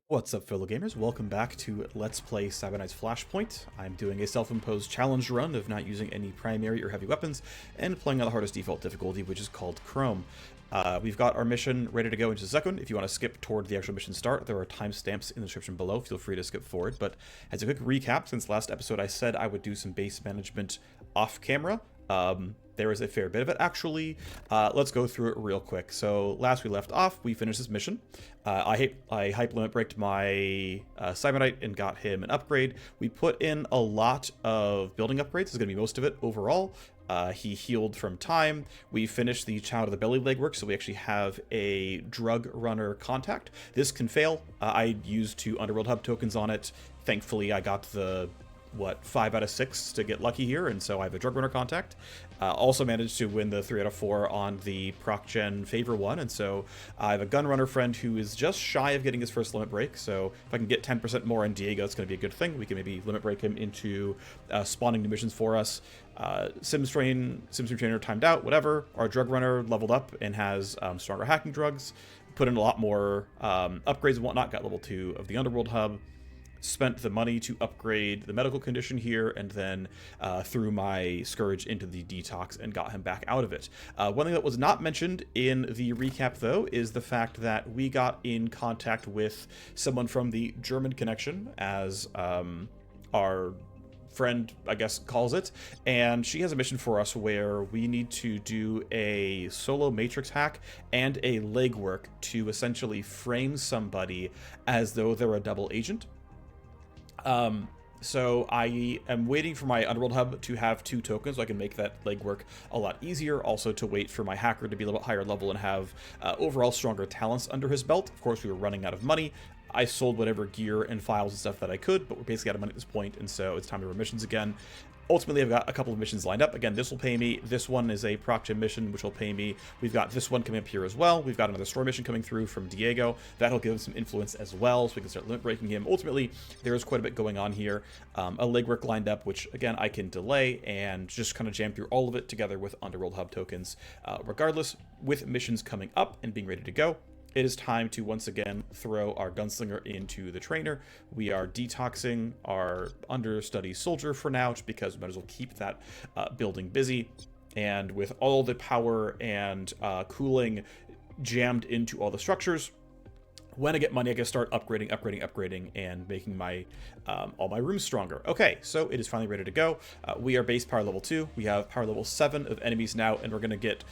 What's up, fellow gamers? Welcome back to Let's Play Cyber Knight's Flashpoint. I'm doing a self-imposed challenge run of not using any primary or heavy weapons and playing on the hardest default difficulty, which is called Chrome. We've got our mission ready to go in just a second. If you want to skip toward the actual mission start, there are timestamps in the description below. Feel free to skip forward. But as a quick recap, since last episode I said I would do some base management off camera. There is a fair bit of it, actually. Let's go through it real quick. So last we left off, we finished this mission. I hype limit breaked my Cyber Knight and got him an upgrade. We put in a lot of building upgrades. This is going to be most of it overall. He healed from time. We finished the Child of the Belly legwork, so we actually have a drug runner contact. This can fail. I used 2 Underworld Hub tokens on it. Thankfully, I got the 5 out of 6 to get lucky here, and so I have a drug runner contact. Also managed to win the 3 out of 4 on the proc gen favor one, and so I have a gun runner friend who is just shy of getting his first limit break. So if I can get 10% more on Diego, it's going to be a good thing. We can maybe limit break him into spawning new missions for us. Sims trainer timed out, whatever. Our drug runner leveled up and has stronger hacking drugs. Put in a lot more upgrades and whatnot. Got level 2 of the Underworld Hub. Spent the money to upgrade the medical condition here, and then threw my Scourge into the detox and got him back out of it. One thing that was not mentioned in the recap, though, is the fact that we got in contact with someone from the German connection, as our friend, I guess, calls it, and she has a mission for us where we need to do a solo matrix hack and a legwork to essentially frame somebody as though they're a double agent. So I am waiting for my Underworld Hub to have 2 tokens so I can make that legwork a lot easier. Also to wait for my hacker to be a little bit higher level and have overall stronger talents under his belt. Of course, we were running out of money. I sold whatever gear and files and stuff that I could, but we're basically out of money at this point, and so it's time to run missions again. Ultimately, I've got a couple of missions lined up. Again, this will pay me. This one is a proc gen mission, which will pay me. We've got this one coming up here as well. We've got another story mission coming through from Diego. That'll give him some influence as well, so we can start limit breaking him. Ultimately, there's quite a bit going on here. A legwork lined up, which, again, I can delay and just kind of jam through all of it together with Underworld Hub tokens. Regardless, with missions coming up and being ready to go, it is time to once again throw our gunslinger into the trainer. We are detoxing our understudy soldier for now, just because we might as well keep that building busy. And with all the power and cooling jammed into all the structures, when I get money, I can start upgrading, and making my all my rooms stronger. Okay, so it is finally ready to go. We are base power level 2. We have power level 7 of enemies now, and we're going to get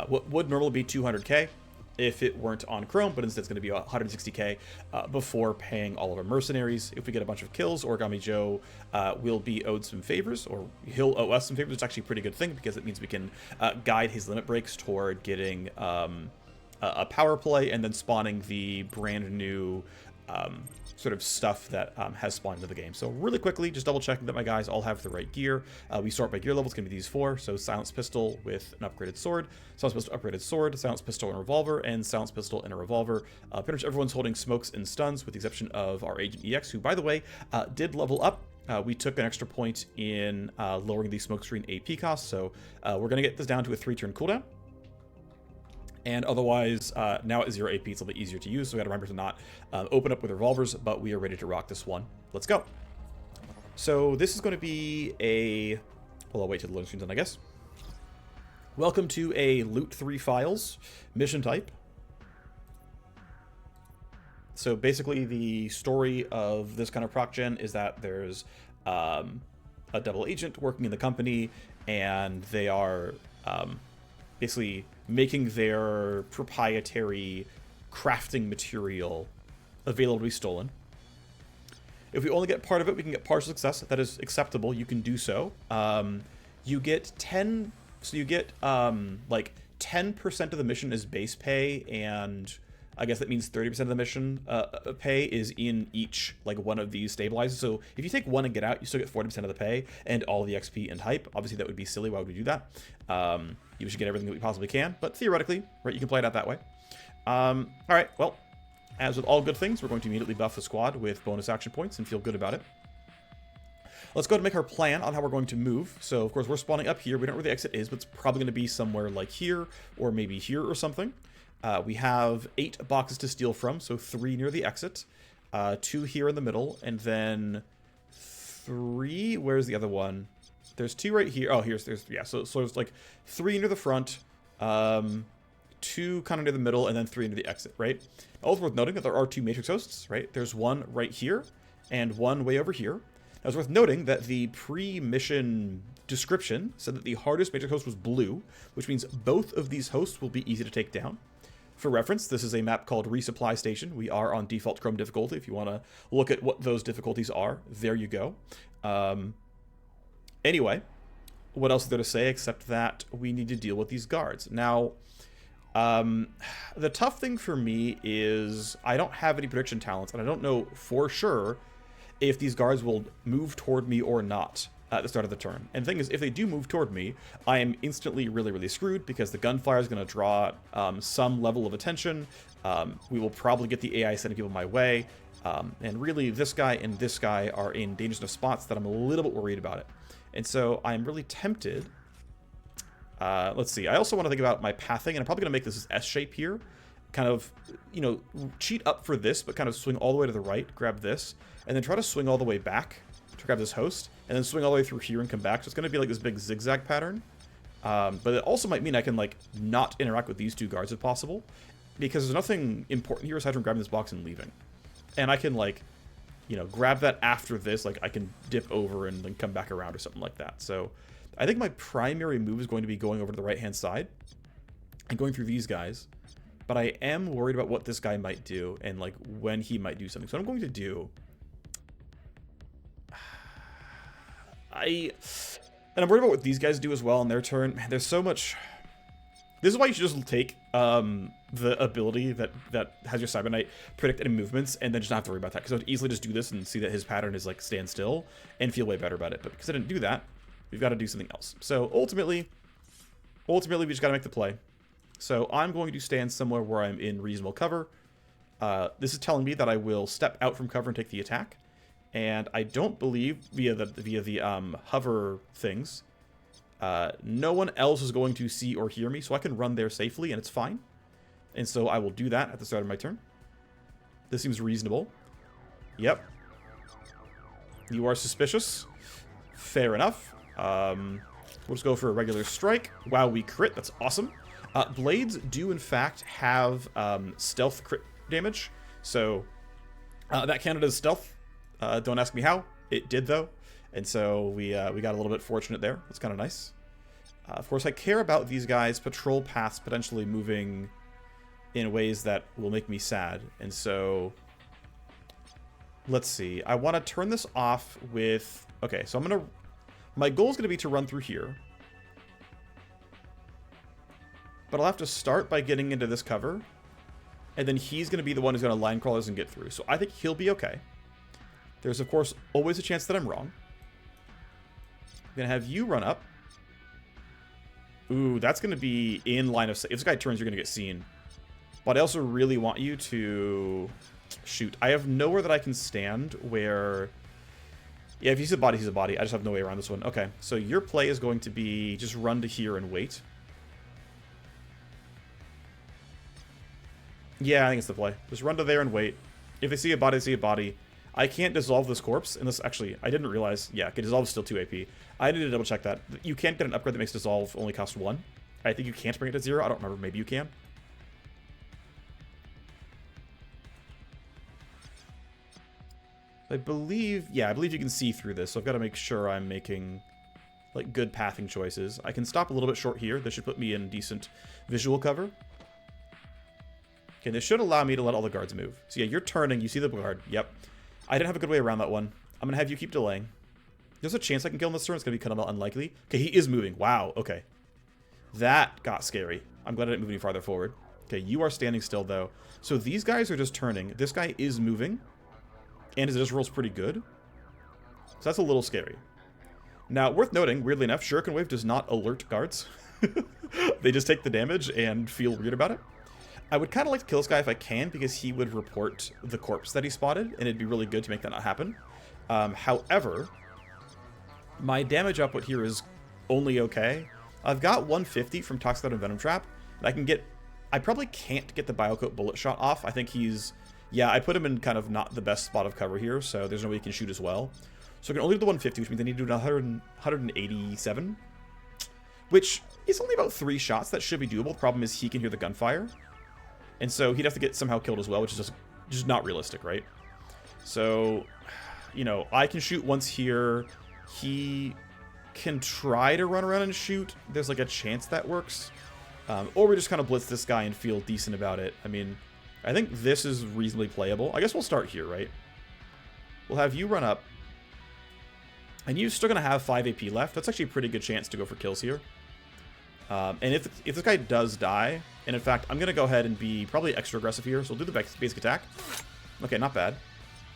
what would normally be 200k. If it weren't on Chrome, but instead it's going to be 160k before paying all of our mercenaries. If we get a bunch of kills, Origami Joe will be owed some favors, or he'll owe us some favors. It's actually a pretty good thing, because it means we can guide his limit breaks toward getting a power play and then spawning the brand new sort of stuff that has spawned into the game. So really quickly, just double checking that my guys all have the right gear. We start by gear level. It's going to be these 4. So Silence Pistol with an upgraded sword, Silence Pistol upgraded sword, Silence Pistol and revolver, and Silence Pistol and a revolver. Pretty much everyone's holding smokes and stuns, with the exception of our Agent EX, who, by the way, did level up. We took an extra point in lowering the smokescreen AP cost, so we're going to get this down to a 3-turn cooldown. And otherwise, now at 0 AP, it's a little bit easier to use, so we gotta remember to not open up with revolvers, but we are ready to rock this one. Let's go. So this is going to be a... Well, I'll wait till the loading screen's done, I guess. Welcome to a Loot 3 Files mission type. So basically, the story of this kind of proc gen is that there's a double agent working in the company, and they are basically making their proprietary crafting material available to be stolen. If we only get part of it, we can get partial success. That is acceptable. You can do so. You get 10, so you get like 10% of the mission is base pay, and I guess that means 30% of the mission pay is in each, like, one of these stabilizers. So if you take one and get out, you still get 40% of the pay and all the XP and hype. Obviously, that would be silly. Why would we do that? You should get everything that we possibly can, but theoretically, right, you can play it out that way. All right, well, as with all good things, we're going to immediately buff the squad with bonus action points and feel good about it. Let's go to make our plan on how we're going to move. So, of course, we're spawning up here. We don't know where the exit is, but it's probably going to be somewhere like here, or maybe here or something. We have 8 boxes to steal from, so 3 near the exit. 2 here in the middle, and then 3. Where's the other one? There's 2 right here. Oh, yeah. So it's like 3 near the front, 2 kind of near the middle, and then 3 near the exit, right? Also worth noting that there are 2 matrix hosts, right? There's one right here and one way over here. Now, it's worth noting that the pre-mission description said that the hardest matrix host was blue, which means both of these hosts will be easy to take down. For reference, this is a map called Resupply Station. We are on default Chrome difficulty. If you want to look at what those difficulties are, there you go. Anyway, what else is there to say except that we need to deal with these guards. Now, the tough thing for me is I don't have any prediction talents, and I don't know for sure if these guards will move toward me or not at the start of the turn. And the thing is, if they do move toward me, I am instantly really, really screwed because the gunfire is going to draw some level of attention. We will probably get the AI sending people my way. And really, this guy and this guy are in dangerous enough spots that I'm a little bit worried about it. And so I'm really tempted. Let's see. I also want to think about my pathing, and I'm probably going to make this S shape here. Kind of, you know, cheat up for this, but kind of swing all the way to the right, grab this, and then try to swing all the way back to grab this host, and then swing all the way through here and come back. So it's going to be like this big zigzag pattern. But it also might mean I can, like, not interact with these 2 guards if possible, because there's nothing important here aside from grabbing this box and leaving. And I can, like, you know, grab that after this. Like, I can dip over and then come back around or something like that. So I think my primary move is going to be going over to the right-hand side and going through these guys. But I am worried about what this guy might do and, like, when he might do something. So what I'm going to do... And I'm worried about what these guys do as well on their turn. Man, there's so much... This is why you should just take the ability that has your Cyber Knight predict any movements and then just not have to worry about that. Because I would easily just do this and see that his pattern is, like, stand still and feel way better about it. But because I didn't do that, we've got to do something else. So ultimately, we just got to make the play. So I'm going to stand somewhere where I'm in reasonable cover. This is telling me that I will step out from cover and take the attack. And I don't believe via the hover things, no one else is going to see or hear me, so I can run there safely and it's fine. And so I will do that at the start of my turn. This seems reasonable. Yep. You are suspicious. Fair enough. We'll just go for a regular strike. Wow, we crit. That's awesome. Blades do, in fact, have stealth crit damage. So that counted as stealth. Don't ask me how. It did, though. And so we got a little bit fortunate there. That's kind of nice. Of course, I care about these guys' patrol paths potentially moving in ways that will make me sad. And so... Let's see. I want to turn this off with... Okay, so I'm going to... My goal is going to be to run through here. But I'll have to start by getting into this cover. And then he's going to be the one who's going to line crawlers and get through. So I think he'll be okay. There's, of course, always a chance that I'm wrong. I'm going to have you run up. Ooh, that's going to be in line of sight. If this guy turns, you're going to get seen. But I also really want you to... Shoot. I have nowhere that I can stand where... Yeah, if he's a body, he's a body. I just have no way around this one. Okay, so your play is going to be just run to here and wait. Yeah, I think it's the play. Just run to there and wait. If they see a body, they see a body. I can't dissolve this corpse unless... Actually, I didn't realize... Yeah, okay, dissolve is still 2 AP. I need to double check that. You can't get an upgrade that makes dissolve only cost 1. I think you can't bring it to 0. I don't remember. Maybe you can. I believe... Yeah, I believe you can see through this. So I've got to make sure I'm making, like, good pathing choices. I can stop a little bit short here. This should put me in decent visual cover. Okay, this should allow me to let all the guards move. So yeah, you're turning. You see the guard. Yep. I didn't have a good way around that one. I'm going to have you keep delaying. There's a chance I can kill him this turn. It's going to be kind of unlikely. Okay, he is moving. Wow, okay. That got scary. I'm glad I didn't move any farther forward. Okay, you are standing still, though. So these guys are just turning. This guy is moving. And his roll's pretty good. So that's a little scary. Now, worth noting, weirdly enough, Shuriken Wave does not alert guards. They just take the damage and feel weird about it. I would kind of like to kill this guy if I can, because he would report the corpse that he spotted, and it'd be really good to make that not happen. However, my damage output here is only okay. I've got 150 from Toxic and Venom Trap, and I can get... I probably can't get the Biocoat bullet shot off. I think he's Yeah, I put him in kind of not the best spot of cover here, so there's no way he can shoot as well. So I can only do the 150, which means I need to do 187, which is only about 3 shots. That should be doable. The problem is he can hear the gunfire, and so he'd have to get somehow killed as well, which is just not realistic, right? So, you know, I can shoot once here. He can try to run around and shoot. There's like a chance that works. Or we just kind of blitz this guy and feel decent about it. I mean, I think this is reasonably playable. I guess we'll start here, right? We'll have you run up. And you're still going to have 5 AP left. That's actually a pretty good chance to go for kills here. And if this guy does die, and in fact, I'm going to go ahead and be probably extra aggressive here. So we'll do the basic attack. Okay, not bad.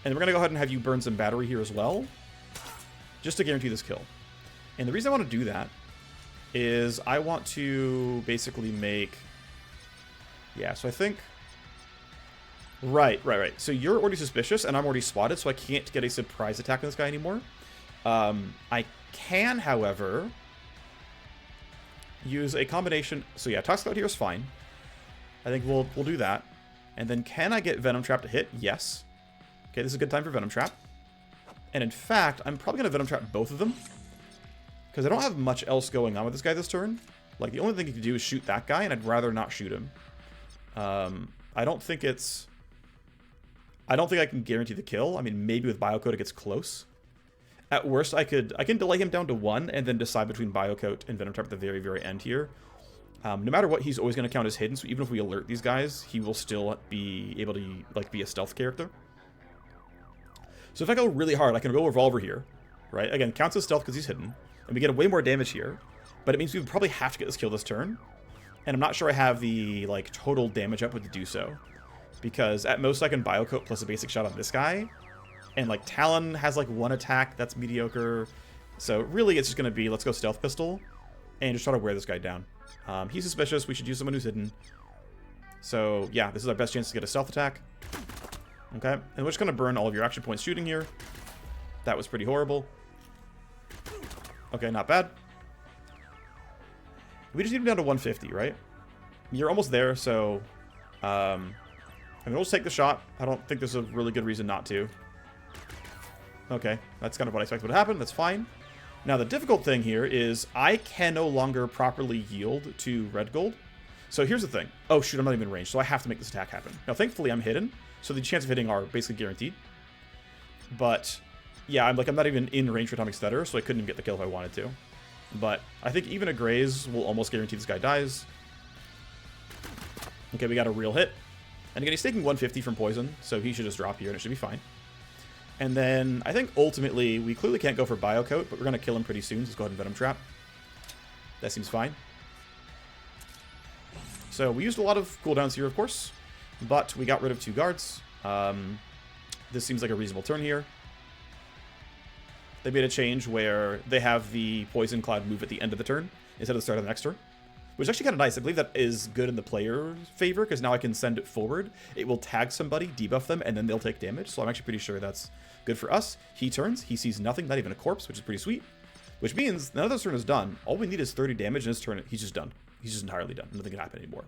And we're going to go ahead and have you burn some battery here as well, just to guarantee this kill. And the reason I want to do that is I want to basically make... Yeah, so I think... Right. So you're already suspicious, and I'm already spotted, so I can't get a surprise attack on this guy anymore. I can, however, use a combination... So yeah, Toxic out here is fine. I think we'll do that. And then can I get Venom Trap to hit? Yes. Okay, this is a good time for Venom Trap. And in fact, I'm probably going to Venom Trap both of them, because I don't have much else going on with this guy this turn. Like, the only thing you can do is shoot that guy, and I'd rather not shoot him. I don't think I can guarantee the kill. I mean, maybe with Biocoat it gets close. At worst, I can delay him down to 1 and then decide between Biocoat and Venom Trap at the very, very end here. No matter what, he's always going to count as hidden, so even if we alert these guys, he will still be able to, like, be a stealth character. So if I go really hard, I can go Revolver here, right? Again, counts as stealth because he's hidden, and we get way more damage here, but it means we would probably have to get this kill this turn, and I'm not sure I have the, like, total damage output to do so, because at most I can Biocoat plus a basic shot on this guy, and, like, Talon has, like, 1 attack, that's mediocre, so really it's just going to be, let's go Stealth Pistol, and just try to wear this guy down. He's suspicious, we should use someone who's hidden, so yeah, this is our best chance to get a stealth attack. Okay, and we're just going to burn all of your action points shooting here. That was pretty horrible. Okay, not bad. We just need him down to 150, right? You're almost there, so... I mean, we'll just take the shot. I don't think there's a really good reason not to. Okay, that's kind of what I expected would happen. That's fine. Now, the difficult thing here is I can no longer properly yield to red gold. So here's the thing. Oh, shoot, I'm not even in range, so I have to make this attack happen. Now, thankfully, I'm hidden, so the chance of hitting are basically guaranteed. But, yeah, I'm not even in range for Atomic Stutter, so I couldn't even get the kill if I wanted to. But I think even a Graze will almost guarantee this guy dies. Okay, we got a real hit. And again, he's taking 150 from poison, so he should just drop here and it should be fine. And then I think ultimately, we clearly can't go for Biocoat, but we're going to kill him pretty soon, so let's go ahead and Venom Trap. That seems fine. So we used a lot of cooldowns here, of course, but we got rid of 2 guards. This seems like a reasonable turn here. They made a change where they have the Poison Cloud move at the end of the turn instead of the start of the next turn, which is actually kind of nice. I believe that is good in the player's favor, because now I can send it forward. It will tag somebody, debuff them, and then they'll take damage, so I'm actually pretty sure that's good for us. He turns, he sees nothing, not even a corpse, which is pretty sweet, which means now that this turn is done, all we need is 30 damage in his turn. He's just done. He's just entirely done. Nothing can happen anymore.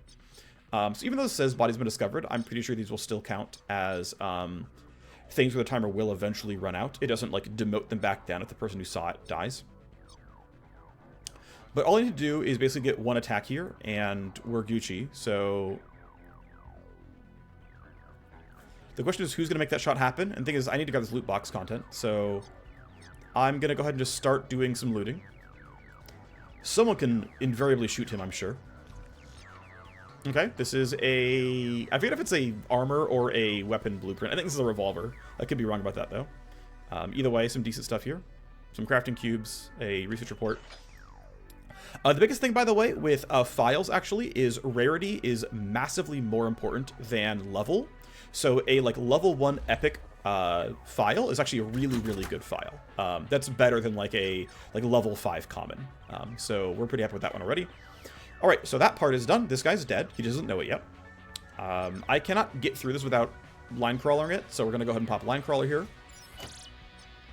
So even though this says body's been discovered, I'm pretty sure these will still count as things where the timer will eventually run out. It doesn't, like, demote them back down if the person who saw it dies. But all I need to do is basically get 1 attack here, and we're Gucci. So the question is, who's going to make that shot happen? And the thing is, I need to grab this loot box content. So I'm going to go ahead and just start doing some looting. Someone can invariably shoot him, I'm sure. Okay, this is a... I forget if it's a armor or a weapon blueprint. I think this is a revolver. I could be wrong about that, though. Either way, some decent stuff here. Some crafting cubes, a research report. The biggest thing, by the way, with files, actually, is rarity is massively more important than level. So a, like, level 1 epic file is actually a really, really good file. That's better than, like, a level 5 common. So we're pretty happy with that one already. All right, so that part is done. This guy's dead. He doesn't know it yet. I cannot get through this without line crawling it, so we're going to go ahead and pop line crawler here.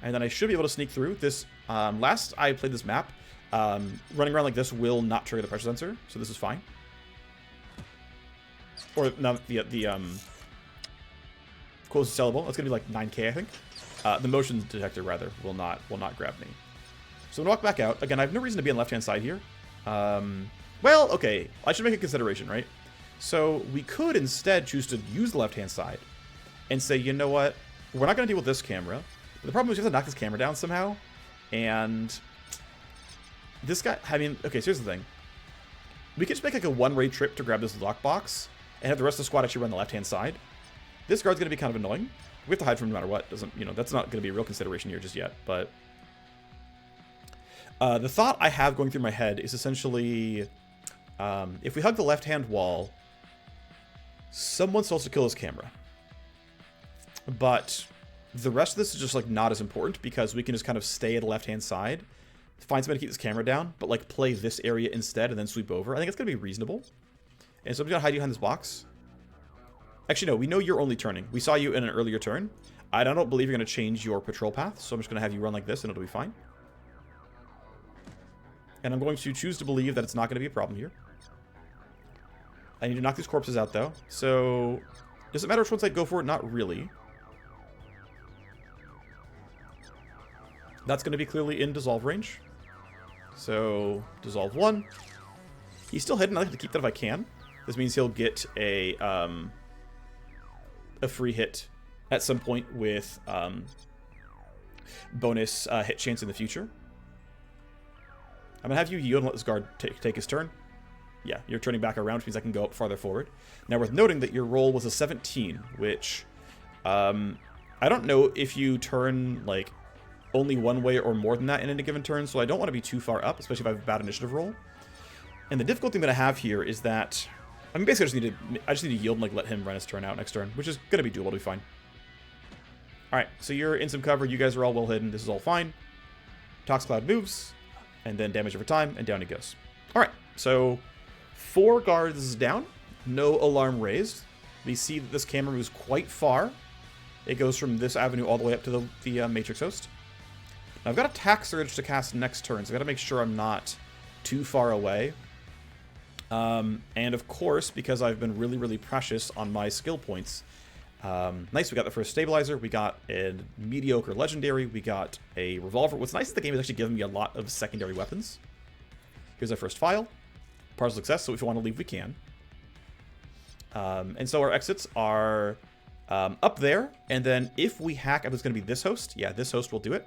And then I should be able to sneak through this. Last I played this map, running around like this will not trigger the pressure sensor, so this is fine. Or, no, Closest sellable. That's gonna be like 9K, I think. The motion detector rather will not grab me. So I'm gonna walk back out. Again, I have no reason to be on the left-hand side here. Well, okay, I should make a consideration, right? So we could instead choose to use the left-hand side and say, you know what? We're not gonna deal with this camera. But the problem is we have to knock this camera down somehow. And this guy, I mean, okay, so here's the thing. We could just make like a one-way trip to grab this lockbox and have the rest of the squad actually run the left-hand side. This guard's gonna be kind of annoying. We have to hide from him no matter what. Doesn't, you know, that's not gonna be a real consideration here just yet, but the thought I have going through my head is essentially, if we hug the left-hand wall, someone's supposed to kill this camera. But the rest of this is just, like, not as important because we can just kind of stay at the left-hand side, find somebody to keep this camera down, but, like, play this area instead and then sweep over. I think it's going to be reasonable. And so I'm going to hide you behind this box. Actually, no, we know you're only turning. We saw you in an earlier turn. I don't believe you're going to change your patrol path, so I'm just going to have you run like this and it'll be fine. And I'm going to choose to believe that it's not going to be a problem here. I need to knock these corpses out, though. So, does it matter which ones I go for? Not really. That's going to be clearly in dissolve range. So, dissolve 1. He's still hidden. I like to keep that if I can. This means he'll get a free hit at some point with bonus hit chance in the future. I'm going to have you yield and let this guard take his turn. Yeah, you're turning back around, which means I can go up farther forward. Now, worth noting that your roll was a 17, which I don't know if you turn, like, only one way or more than that in any given turn, so I don't want to be too far up, especially if I have a bad initiative roll. And the difficult thing that I have here is that, I mean, basically I just need to yield and, like, let him run his turn out next turn, which is going to be doable, to be fine. Alright, so you're in some cover, you guys are all well hidden, this is all fine. Tox Cloud moves, and then damage over time, and down he goes. Alright, so 4 guards down, no alarm raised. We see that this camera moves quite far. It goes from this avenue all the way up to the Matrix host. Now, I've got a Tack Surge to cast next turn, so I've got to make sure I'm not too far away. And of course, because I've been really, really precious on my skill points, nice, we got the first Stabilizer, we got a mediocre Legendary, we got a Revolver. What's nice is the game is actually giving me a lot of secondary weapons. Here's our first file. Partial success, so if you want to leave, we can. And so our exits are up there, and then if we hack, if it's going to be this host, yeah, this host will do it.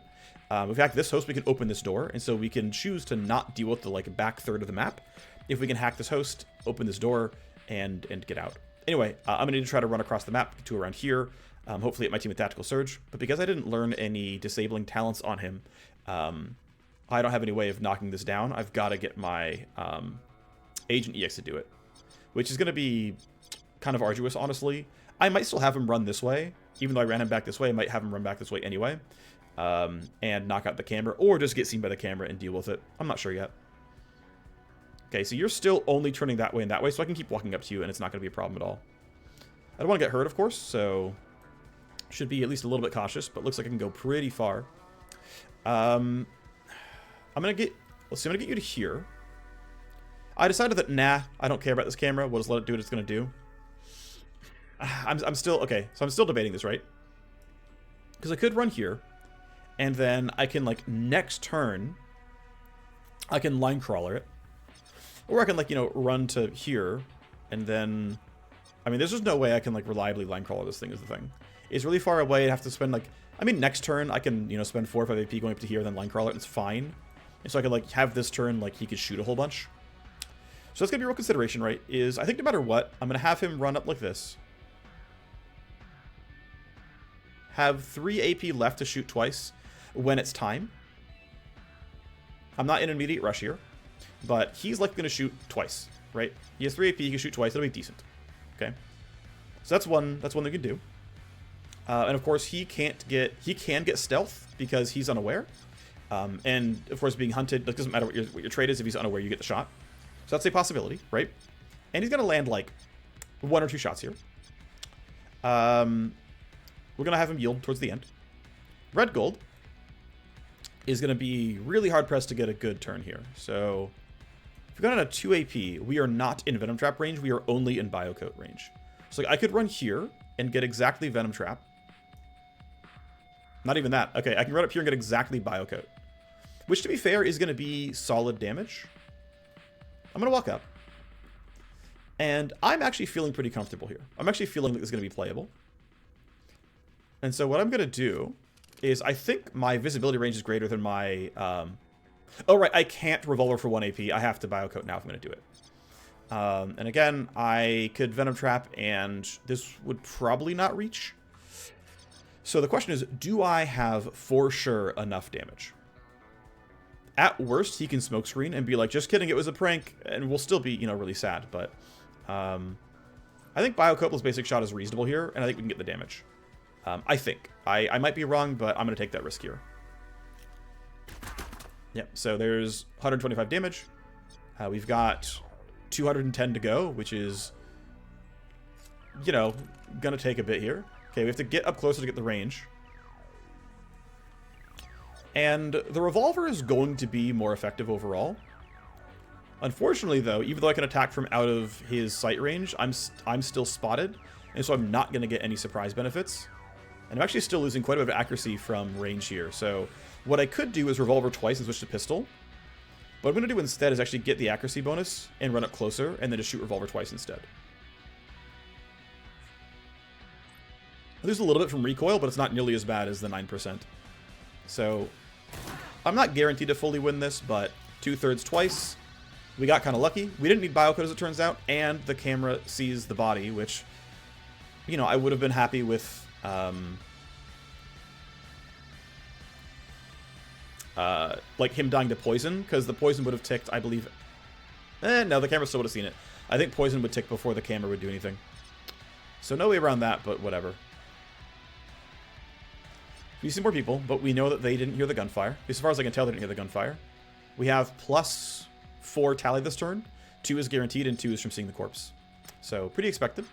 If we hack this host, we can open this door, and so we can choose to not deal with the, like, back third of the map. If we can hack this host, open this door, and get out. Anyway, I'm going to need to try to run across the map to around here. Hopefully hit my team with Tactical Surge. But because I didn't learn any disabling talents on him, I don't have any way of knocking this down. I've got to get my Agent EX to do it, which is going to be kind of arduous, honestly. I might still have him run this way. Even though I ran him back this way, I might have him run back this way anyway. And knock out the camera, or just get seen by the camera and deal with it. I'm not sure yet. Okay, so you're still only turning that way and that way, so I can keep walking up to you, and it's not going to be a problem at all. I don't want to get hurt, of course, so should be at least a little bit cautious, but looks like I can go pretty far. I'm going to get... Let's see, I'm going to get you to here. I decided that, nah, I don't care about this camera. We'll just let it do what it's going to do. I'm still... Okay, so I'm still debating this, right? Because I could run here, and then I can, like, next turn, I can line crawler it. Or I can, like, you know, run to here, and then... I mean, there's just no way I can, like, reliably line crawler this thing is the thing. It's really far away. I'd have to spend, like... I mean, next turn, I can, you know, spend 4 or 5 AP going up to here, and then line crawler it, and it's fine. And so I could, like, have this turn, like, he could shoot a whole bunch. So that's going to be a real consideration, right? Is, I think no matter what, I'm going to have him run up like this. Have 3 AP left to shoot twice when it's time. I'm not in an immediate rush here. But he's like going to shoot twice, right? He has 3 AP, he can shoot twice, that'll be decent. Okay. So that's one we can do. And of course he can get stealth because he's unaware. And of course being hunted, it doesn't matter what your trade is, if he's unaware you get the shot. So that's a possibility, right? And he's gonna land like 1 or 2 shots here. We're gonna have him yield towards the end. Red gold is gonna be really hard pressed to get a good turn here. So if we got on a 2 AP, we are not in Venom Trap range, we are only in Biocoat range. So like, I could run here and get exactly Venom Trap, Not even that. Okay, I can run up here and get exactly Biocoat. Which, to be fair, is going to be solid damage. I'm going to walk up. And I'm actually feeling pretty comfortable here. I'm actually feeling like this is going to be playable. And so what I'm going to do is I think my visibility range is greater than my... Oh, right, I can't Revolver for 1 AP. I have to Biocoat now if I'm going to do it. And again, I could Venom Trap, and this would probably not reach. So the question is, do I have for sure enough damage? At worst, he can Smokescreen and be like, just kidding, it was a prank, and we'll still be, you know, really sad, but... I think Biocoat basic shot is reasonable here, and I think we can get the damage. I think. I might be wrong, but I'm going to take that risk here. Yep, so there's 125 damage. We've got 210 to go, which is, you know, going to take a bit here. Okay, we have to get up closer to get the range. And the Revolver is going to be more effective overall. Unfortunately, though, even though I can attack from out of his sight range, I'm still spotted, and so I'm not going to get any surprise benefits. And I'm actually still losing quite a bit of accuracy from range here. So what I could do is Revolver twice and switch to pistol. What I'm going to do instead is actually get the accuracy bonus and run up closer, and then just shoot Revolver twice instead. I lose a little bit from recoil, but it's not nearly as bad as the 9%. So I'm not guaranteed to fully win this, but 2/3 twice. We got kind of lucky. We didn't need Biocoat, as it turns out, and the camera sees the body, which, you know, I would have been happy with, like, him dying to poison, because the poison would have ticked, I believe... no, the camera still would have seen it. I think poison would tick before the camera would do anything. So no way around that, but whatever. We see more people, but we know that they didn't hear the gunfire. As far as I can tell, they didn't hear the gunfire. We have +4 tally this turn. 2 is guaranteed, and 2 is from seeing the corpse. So, pretty expected.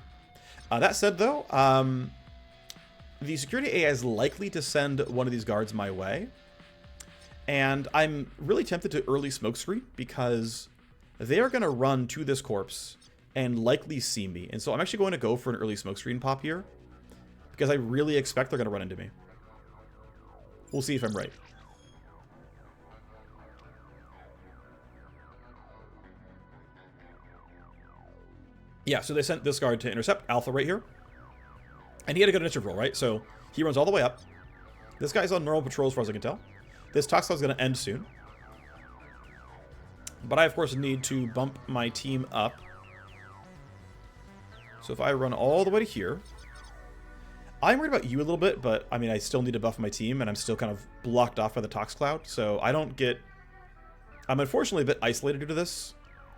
That said, though, the security AI is likely to send one of these guards my way. And I'm really tempted to early Smokescreen, because they are going to run to this corpse and likely see me. And so I'm actually going to go for an early Smokescreen pop here, because I really expect they're going to run into me. We'll see if I'm right. Yeah, so they sent this guard to intercept Alpha right here. And he had a good initiative roll, right? So he runs all the way up. This guy's on normal patrol as far as I can tell. This Toxicloud is going to end soon. But I, of course, need to bump my team up. So if I run all the way to here... I'm worried about you a little bit, but, I mean, I still need to buff my team, and I'm still kind of blocked off by the Toxicloud, so I don't get... I'm unfortunately a bit isolated due to this.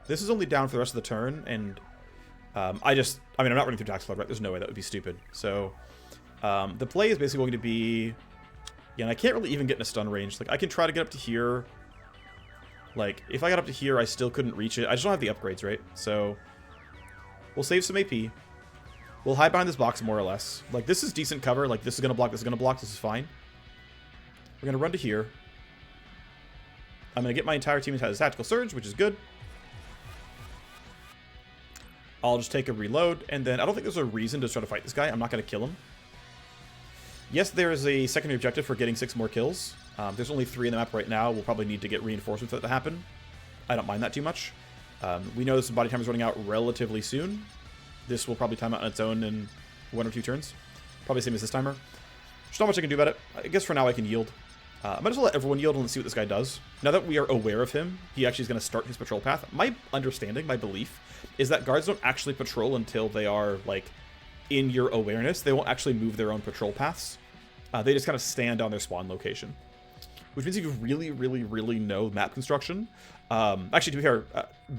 This is only down for the rest of the turn, and I'm not running through Toxicloud, right? There's no way, that would be stupid. So, the play is basically going to be... Yeah, and I can't really even get in a stun range. Like, I can try to get up to here. Like, if I got up to here, I still couldn't reach it. I just don't have the upgrades, right? So, we'll save some AP. We'll hide behind this box, more or less. Like, this is decent cover. Like, this is going to block, this is going to block, this is fine. We're going to run to here. I'm going to get my entire team into a Tactical Surge, which is good. I'll just take a reload, and then I don't think there's a reason to try to fight this guy. I'm not going to kill him. Yes, there is a secondary objective for getting 6 more kills. There's only 3 in the map right now. We'll probably need to get reinforcements for that to happen. I don't mind that too much. We know this body time is running out relatively soon. This will probably time out on its own in 1 or 2 turns. Probably same as this timer. There's not much I can do about it. I guess for now I can yield. I might as well let everyone yield and let's see what this guy does. Now that we are aware of him, he actually is going to start his patrol path. My understanding, my belief, is that guards don't actually patrol until they are, like, in your awareness. They won't actually move their own patrol paths. They just kind of stand on their spawn location. Which means if you really, really, really know map construction... actually, to be fair,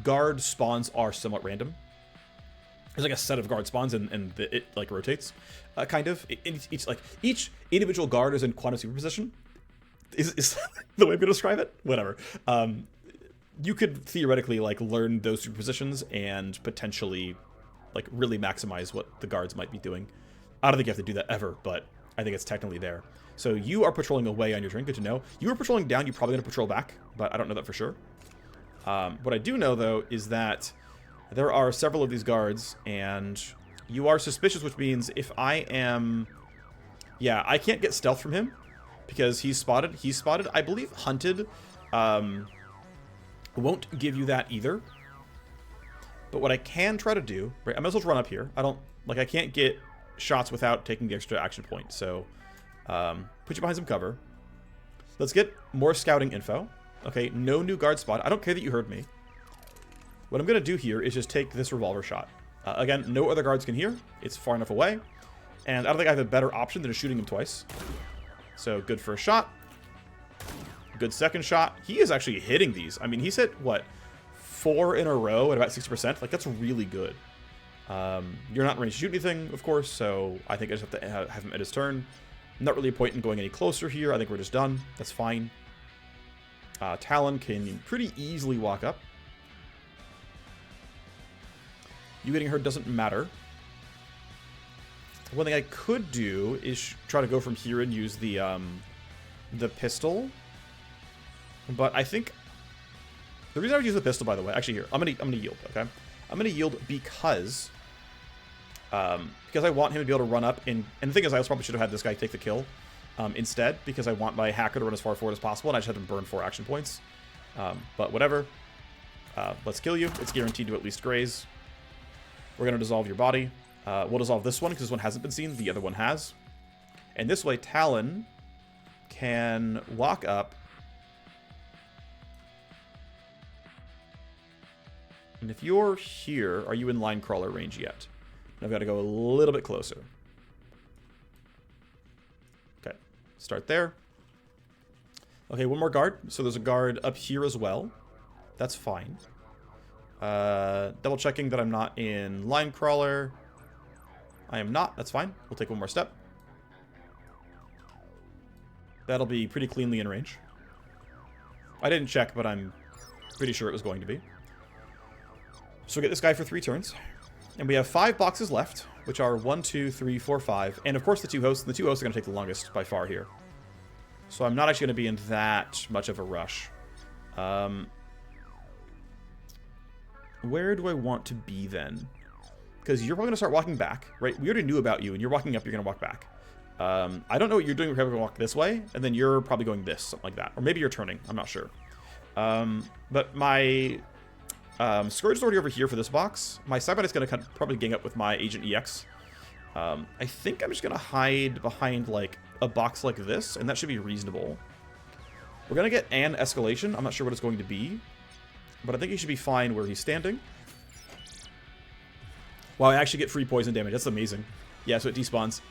guard spawns are somewhat random. There's like a set of guard spawns, and it like rotates, kind of. Each individual guard is in quantum superposition. Is the way I'm gonna describe it? Whatever. You could theoretically like learn those superpositions and potentially like really maximize what the guards might be doing. I don't think you have to do that ever, but I think it's technically there. So you are patrolling away on your turn. Good to know. You are patrolling down. You're probably gonna patrol back, but I don't know that for sure. What I do know though is that there are several of these guards, and you are suspicious, which means if I am... Yeah, I can't get stealth from him, because he's spotted. He's spotted. I believe hunted won't give you that either. But what I can try to do, right, I might as well run up here. I can't get shots without taking the extra action point. So put you behind some cover. Let's get more scouting info. Okay, no new guard spot. I don't care that you heard me. What I'm going to do here is just take this revolver shot. Again, no other guards can hear. It's far enough away. And I don't think I have a better option than just shooting him twice. So good first shot. Good second shot. He is actually hitting these. I mean, he's hit, what, 4 in a row at about 60%? Like, that's really good. You're not in range to shoot anything, of course, so I think I just have to have him at his turn. Not really a point in going any closer here. I think we're just done. That's fine. Talon can pretty easily walk up. You getting her doesn't matter. One thing I could do is try to go from here and use the pistol. But I think the reason I would use the pistol, by the way, actually here, I'm gonna yield, okay? I'm gonna yield because I want him to be able to run up and the thing is, I also probably should have had this guy take the kill instead, because I want my hacker to run as far forward as possible, and I just had him burn 4 action points. But whatever. Let's kill you. It's guaranteed to at least graze. We're gonna dissolve your body. We'll dissolve this one because this one hasn't been seen. The other one has. And this way, Talon can walk up. And if you're here, are you in line crawler range yet? I've got to go a little bit closer. Okay, start there. Okay, one more guard. So there's a guard up here as well. That's fine. Double checking that I'm not in line crawler. I am not. That's fine. We'll take one more step. That'll be pretty cleanly in range. I didn't check, but I'm pretty sure it was going to be. So we get this guy for 3 turns. And we have 5 boxes left, which are 1, 2, 3, 4, 5. And of course the 2 hosts. The 2 hosts are going to take the longest by far here. So I'm not actually going to be in that much of a rush. Where do I want to be then? Because you're probably going to start walking back, right? We already knew about you, and you're walking up, you're going to walk back. I don't know what you're doing. We're probably going to walk this way, and then you're probably going this, something like that. Or maybe you're turning. I'm not sure. But my Scourge is already over here for this box. My Sidebite is going to probably gang up with my Agent EX. I think I'm just going to hide behind, like, a box like this, and that should be reasonable. We're going to get an Escalation. I'm not sure what it's going to be, but I think he should be fine where he's standing. Wow, I actually get free poison damage. That's amazing. Yeah, so it despawns.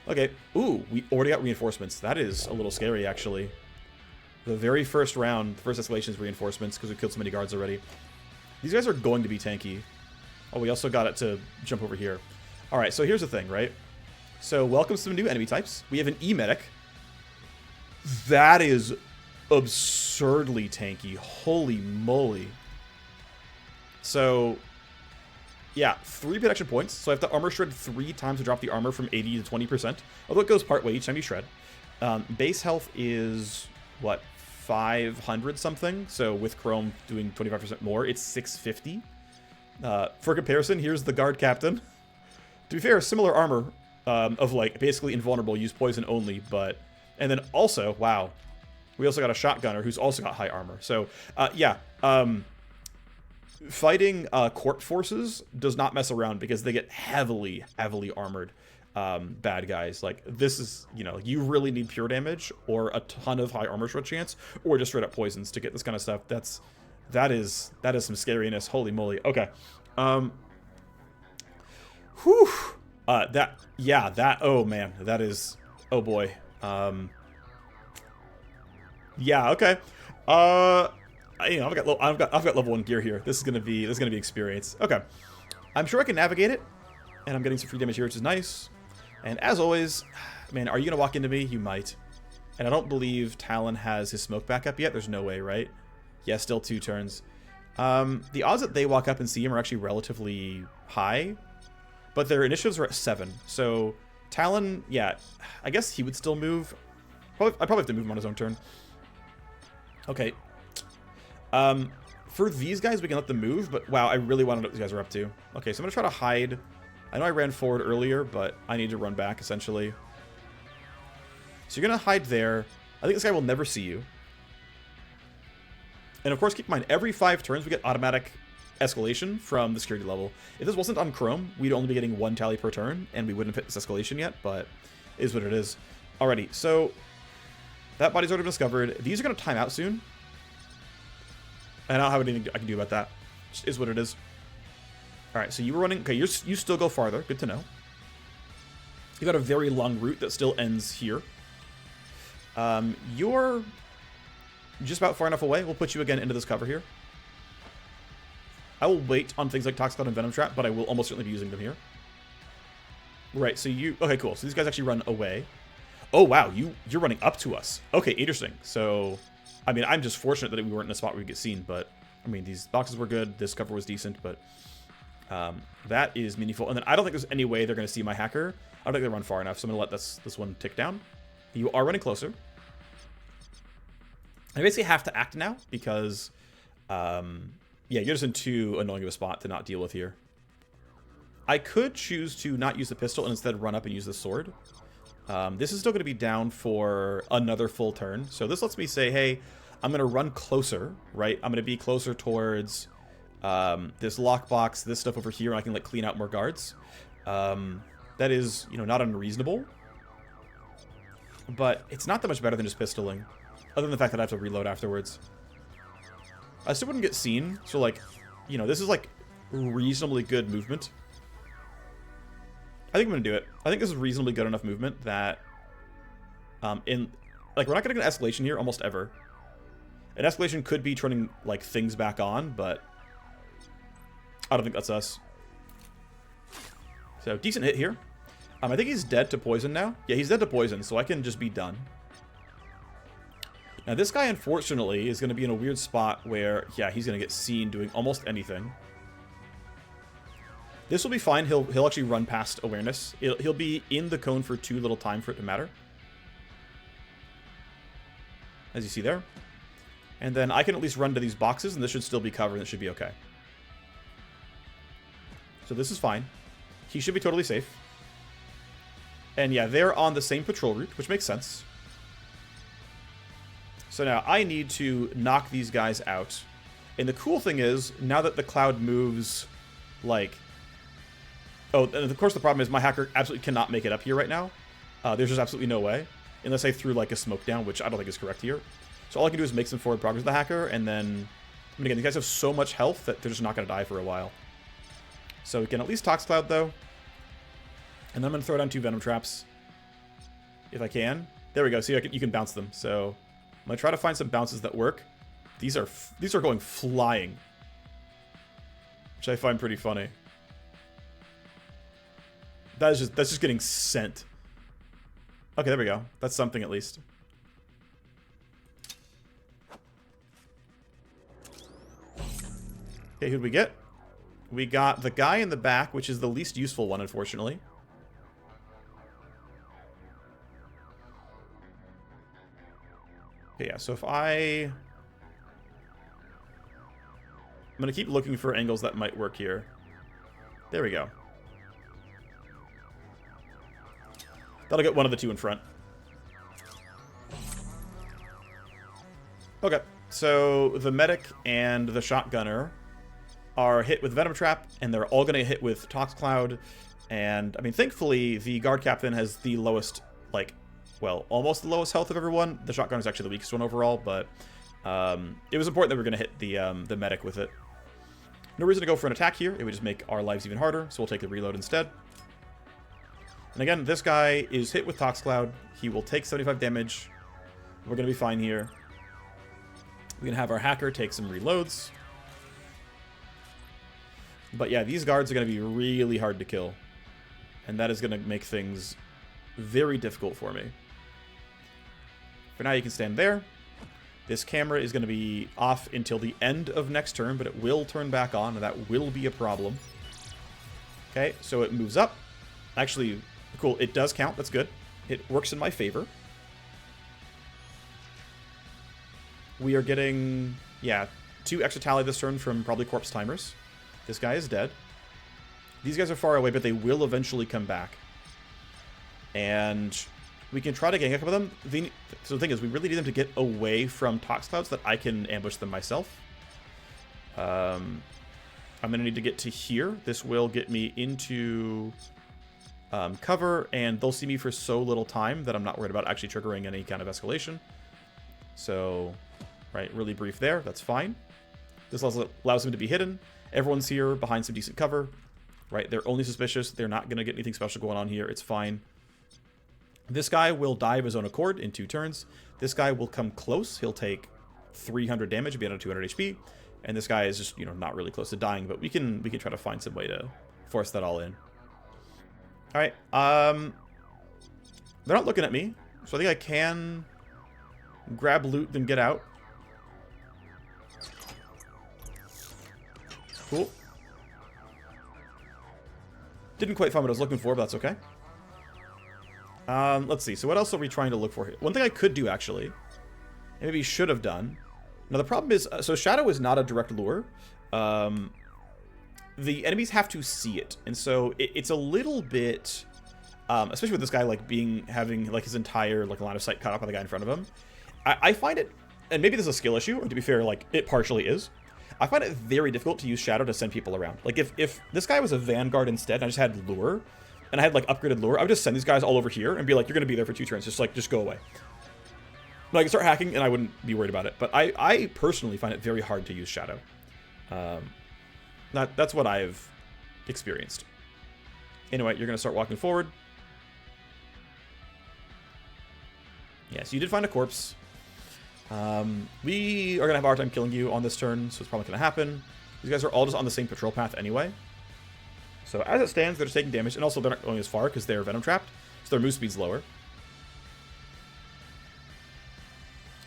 Okay. Ooh, we already got reinforcements. That is a little scary, actually. The very first round, the first Escalation is reinforcements because we killed so many guards already. These guys are going to be tanky. Oh, we also got it to jump over here. All right, so here's the thing, right? So welcome some new enemy types. We have an E-Medic. That is absurdly tanky. Holy moly. So, yeah, 3 protection points. So I have to armor shred 3 times to drop the armor from 80 to 20%. Although it goes part way each time you shred. Base health is, what, 500 something? So with Chrome doing 25% more, it's 650. For comparison, here's the guard captain. To be fair, similar armor of like basically invulnerable, use poison only, but... And then also, wow, we also got a shotgunner who's also got high armor. So, yeah, fighting court forces does not mess around because they get heavily armored bad guys. Like, this is, you know, you really need pure damage or a ton of high armor shred chance or just straight up poisons to get this kind of stuff. That is some scariness. Holy moly. Okay. Whew. Oh man, that is, oh boy. Yeah, okay. You know, I've got level 1 gear here. This is gonna be experience. Okay. I'm sure I can navigate it. And I'm getting some free damage here, which is nice. And as always, man, are you gonna walk into me? You might. And I don't believe Talon has his smoke back up yet. There's no way, right? Yeah, still 2 turns. The odds that they walk up and see him are actually relatively high. But their initiatives are at 7. So Talon, yeah, I guess he would still move. I'd probably have to move him on his own turn. Okay. For these guys, we can let them move, but wow, I really want to know what these guys are up to. Okay, so I'm going to try to hide. I know I ran forward earlier, but I need to run back, essentially. So you're going to hide there. I think this guy will never see you. And of course, keep in mind, every 5 turns we get automatic escalation from the security level. If this wasn't on Chrome, we'd only be getting 1 tally per turn, and we wouldn't have hit this escalation yet, but it is what it is. Alrighty, so that body's already been discovered. These are going to time out soon. And I don't have anything I can do about that. Just is what it is. Alright, so you were running... Okay, you still go farther. Good to know. You got a very long route that still ends here. You're just about far enough away. We'll put you again into this cover here. I will wait on things like Toxic Cloud and Venom Trap, but I will almost certainly be using them here. Right, so you... Okay, cool. So these guys actually run away. Oh, wow. You're running up to us. Okay, interesting. So, I mean, I'm just fortunate that we weren't in a spot where we get seen, but, I mean, these boxes were good. This cover was decent, but that is meaningful. And then I don't think there's any way they're going to see my hacker. I don't think they run far enough, so I'm going to let this one tick down. You are running closer. I basically have to act now because, yeah, you're just in too annoying of a spot to not deal with here. I could choose to not use the pistol and instead run up and use the sword. This is still going to be down for another full turn. So this lets me say, hey, I'm going to run closer, right? I'm going to be closer towards this lockbox, this stuff over here, and I can like clean out more guards. That is, you know, not unreasonable. But it's not that much better than just pistoling. Other than the fact that I have to reload afterwards. I still wouldn't get seen. So, like, you know, this is, like, reasonably good movement. I think I'm going to do it. I think this is reasonably good enough movement that... like, we're not going to get an escalation here almost ever. An escalation could be turning, like, things back on, but... I don't think that's us. So, decent hit here. I think he's dead to poison now. Yeah, he's dead to poison, so I can just be done. Now, this guy, unfortunately, is going to be in a weird spot where, yeah, he's going to get seen doing almost anything. This will be fine. He'll actually run past awareness. He'll be in the cone for too little time for it to matter. As you see there. And then I can at least run to these boxes, and this should still be covered, and it should be okay. So this is fine. He should be totally safe. And yeah, they're on the same patrol route, which makes sense. So now I need to knock these guys out. And the cool thing is, now that the cloud moves, like... Oh, and of course the problem is my hacker absolutely cannot make it up here right now. There's just absolutely no way. Unless I threw like a smoke down, which I don't think is correct here. So all I can do is make some forward progress with the hacker, and then... I mean, again, these guys have so much health that they're just not going to die for a while. So we can at least Tox Cloud, though. And then I'm going to throw down 2 Venom Traps. If I can. There we go. See, you can bounce them. So I'm going to try to find some bounces that work. These are going flying. Which I find pretty funny. That's just getting sent. Okay, there we go. That's something at least. Okay, who'd we get? We got the guy in the back, which is the least useful one, unfortunately. Okay, yeah, so if I'm going to keep looking for angles that might work here. There we go. That'll get one of the 2 in front. Okay, so the medic and the shotgunner are hit with Venom Trap, and they're all going to hit with Tox Cloud. And, I mean, thankfully, the guard captain has the lowest, like, well, almost the lowest health of everyone. The shotgun is actually the weakest one overall, but it was important that we were going to hit the medic with it. No reason to go for an attack here. It would just make our lives even harder, so we'll take the reload instead. And again, this guy is hit with Tox Cloud. He will take 75 damage. We're going to be fine here. We're going to have our hacker take some reloads. But yeah, these guards are going to be really hard to kill. And that is going to make things very difficult for me. For now, you can stand there. This camera is going to be off until the end of next turn, but it will turn back on, and that will be a problem. Okay, so it moves up. Actually, cool, it does count. That's good. It works in my favor. We are getting, yeah, 2 extra tally this turn from probably corpse timers. This guy is dead. These guys are far away, but they will eventually come back. And We can try to gang up with them. So the thing is, we really need them to get away from Tox Cloud so that I can ambush them myself. I'm going to need to get to here. This will get me into cover, and they'll see me for so little time that I'm not worried about actually triggering any kind of escalation. So, right, really brief there. That's fine. This allows them to be hidden. Everyone's here behind some decent cover. Right, they're only suspicious. They're not going to get anything special going on here. It's fine. This guy will die of his own accord in 2 turns. This guy will come close. He'll take 300 damage, be under 200 HP. And this guy is just, you know, not really close to dying, but we can try to find some way to force that all in. All right. They're not looking at me, so I think I can grab loot, then get out. Cool. Didn't quite find what I was looking for, but that's okay. Let's see. So what else are we trying to look for here? One thing I could do, actually, and maybe should have done. Now, the problem is, so Shadow is not a direct lure. The enemies have to see it. And so it's a little bit, especially with this guy, like, having, like, his entire, like, line of sight cut off by the guy in front of him. I find it, and maybe this is a skill issue, or to be fair, like, it partially is. I find it very difficult to use Shadow to send people around. Like, if this guy was a Vanguard instead, and I just had Lure, and I had, like, upgraded Lure, I would just send these guys all over here and be like, you're going to be there for 2 turns. Just go away. But I can start hacking, and I wouldn't be worried about it. But I personally find it very hard to use Shadow. That's what I've experienced. Anyway, you're going to start walking forward. Yeah, so you did find a corpse. We are going to have a hard time killing you on this turn, so it's probably going to happen. These guys are all just on the same patrol path anyway. So as it stands, they're just taking damage, and also they're not going as far because they're venom trapped, so their move speed's lower.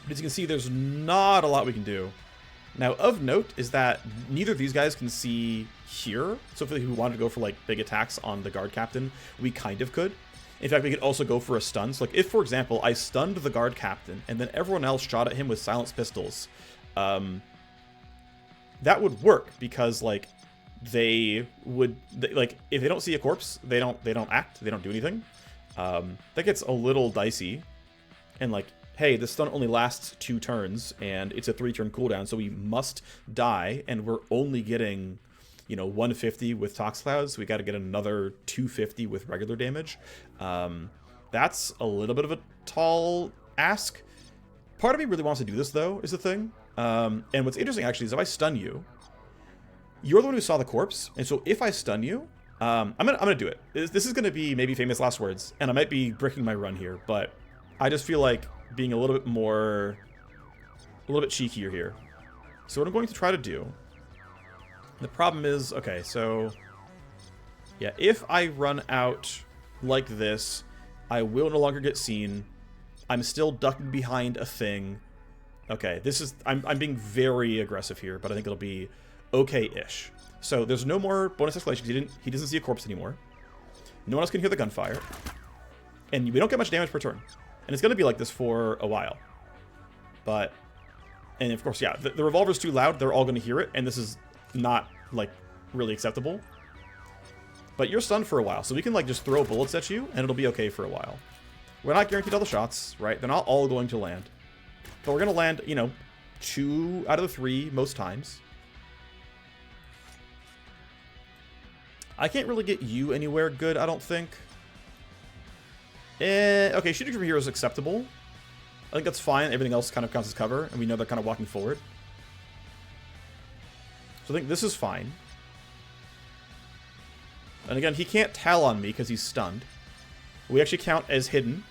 But as you can see, there's not a lot we can do. Now, of note is that neither of these guys can see here, so if we wanted to go for, like, big attacks on the guard captain, we kind of could. In fact, we could also go for a stun. So, like, if, for example, I stunned the guard captain, and then everyone else shot at him with silenced pistols, that would work, because, like, like, if they don't see a corpse, they don't act, they don't do anything. That gets a little dicey, and, like, hey, the stun only lasts 2 turns, and it's a 3-turn cooldown, so we must die, and we're only getting, you know, 150 with Tox Clouds, so we got to get another 250 with regular damage. That's a little bit of a tall ask. Part of me really wants to do this, though, is the thing. And what's interesting, actually, is if I stun you, you're the one who saw the corpse, and so if I stun you, I'm gonna do it. This is gonna be maybe famous last words, and I might be bricking my run here, but I just feel like being a little bit cheekier here. So what I'm going to try to do, the problem is, okay, so yeah, if I run out like this, I will no longer get seen. I'm still ducking behind a thing. Okay, this is, I'm being very aggressive here, but I think it'll be okay-ish. So there's no more bonus escalation because he doesn't see a corpse anymore. No one else can hear the gunfire. And we don't get much damage per turn. And it's going to be like this for a while. But, and of course, yeah, the revolver's too loud. They're all going to hear it. And this is not, like, really acceptable. But you're stunned for a while. So we can, like, just throw bullets at you, and it'll be okay for a while. We're not guaranteed all the shots, right? They're not all going to land. But we're going to land, you know, 2 out of the 3 most times. I can't really get you anywhere good, I don't think. Okay, shooting from here is acceptable. I think that's fine. Everything else kind of counts as cover, and we know they're kind of walking forward. So I think this is fine. And again, he can't tell on me because he's stunned. We actually count as hidden,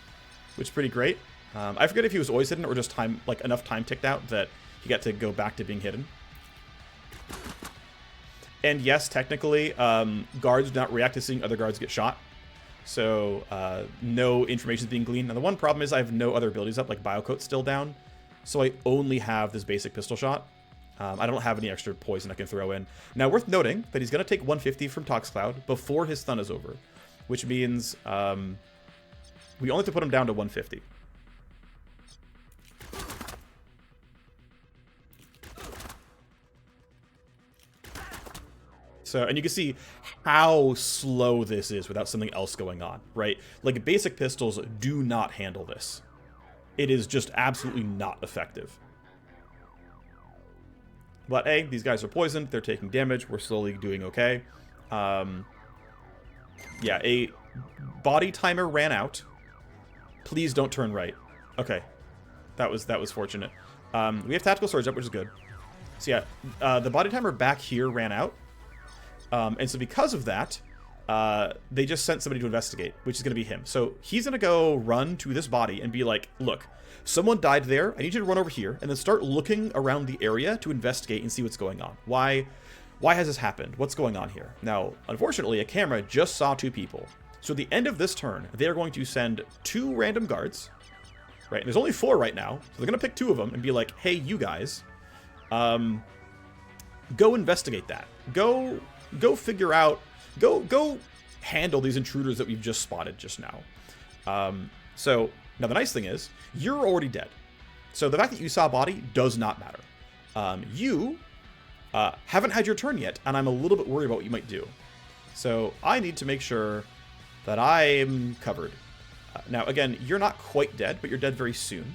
which is pretty great. I forget if he was always hidden or just time, like, enough time ticked out that he got to go back to being hidden. And yes, technically, guards do not react to seeing other guards get shot. So, no information is being gleaned. Now, the one problem is I have no other abilities up, like Biocoat's still down. So I only have this basic pistol shot. I don't have any extra poison I can throw in. Now, worth noting that he's going to take 150 from Tox Cloud before his stun is over. Which means we only have to put him down to 150. So, and you can see how slow this is without something else going on, right? Like, basic pistols do not handle this. It is just absolutely not effective. But, hey, these guys are poisoned. They're taking damage. We're slowly doing okay. Yeah, a body timer ran out. Please don't turn right. Okay. That was fortunate. We have tactical storage up, which is good. So, yeah, the body timer back here ran out. And so because of that, they just sent somebody to investigate, which is going to be him. So he's going to go run to this body and be like, look, someone died there. I need you to run over here and then start looking around the area to investigate and see what's going on. Why has this happened? What's going on here? Now, unfortunately, a camera just saw 2 people. So at the end of this turn, they are going to send 2 random guards, right? And there's only 4 right now. So they're going to pick 2 of them and be like, hey, you guys, go investigate that. Go figure out, go handle these intruders that we've just spotted just now. So now the nice thing is you're already dead. So the fact that you saw a body does not matter. You haven't had your turn yet, and I'm a little bit worried about what you might do. So I need to make sure that I'm covered. Now, again, you're not quite dead, but you're dead very soon.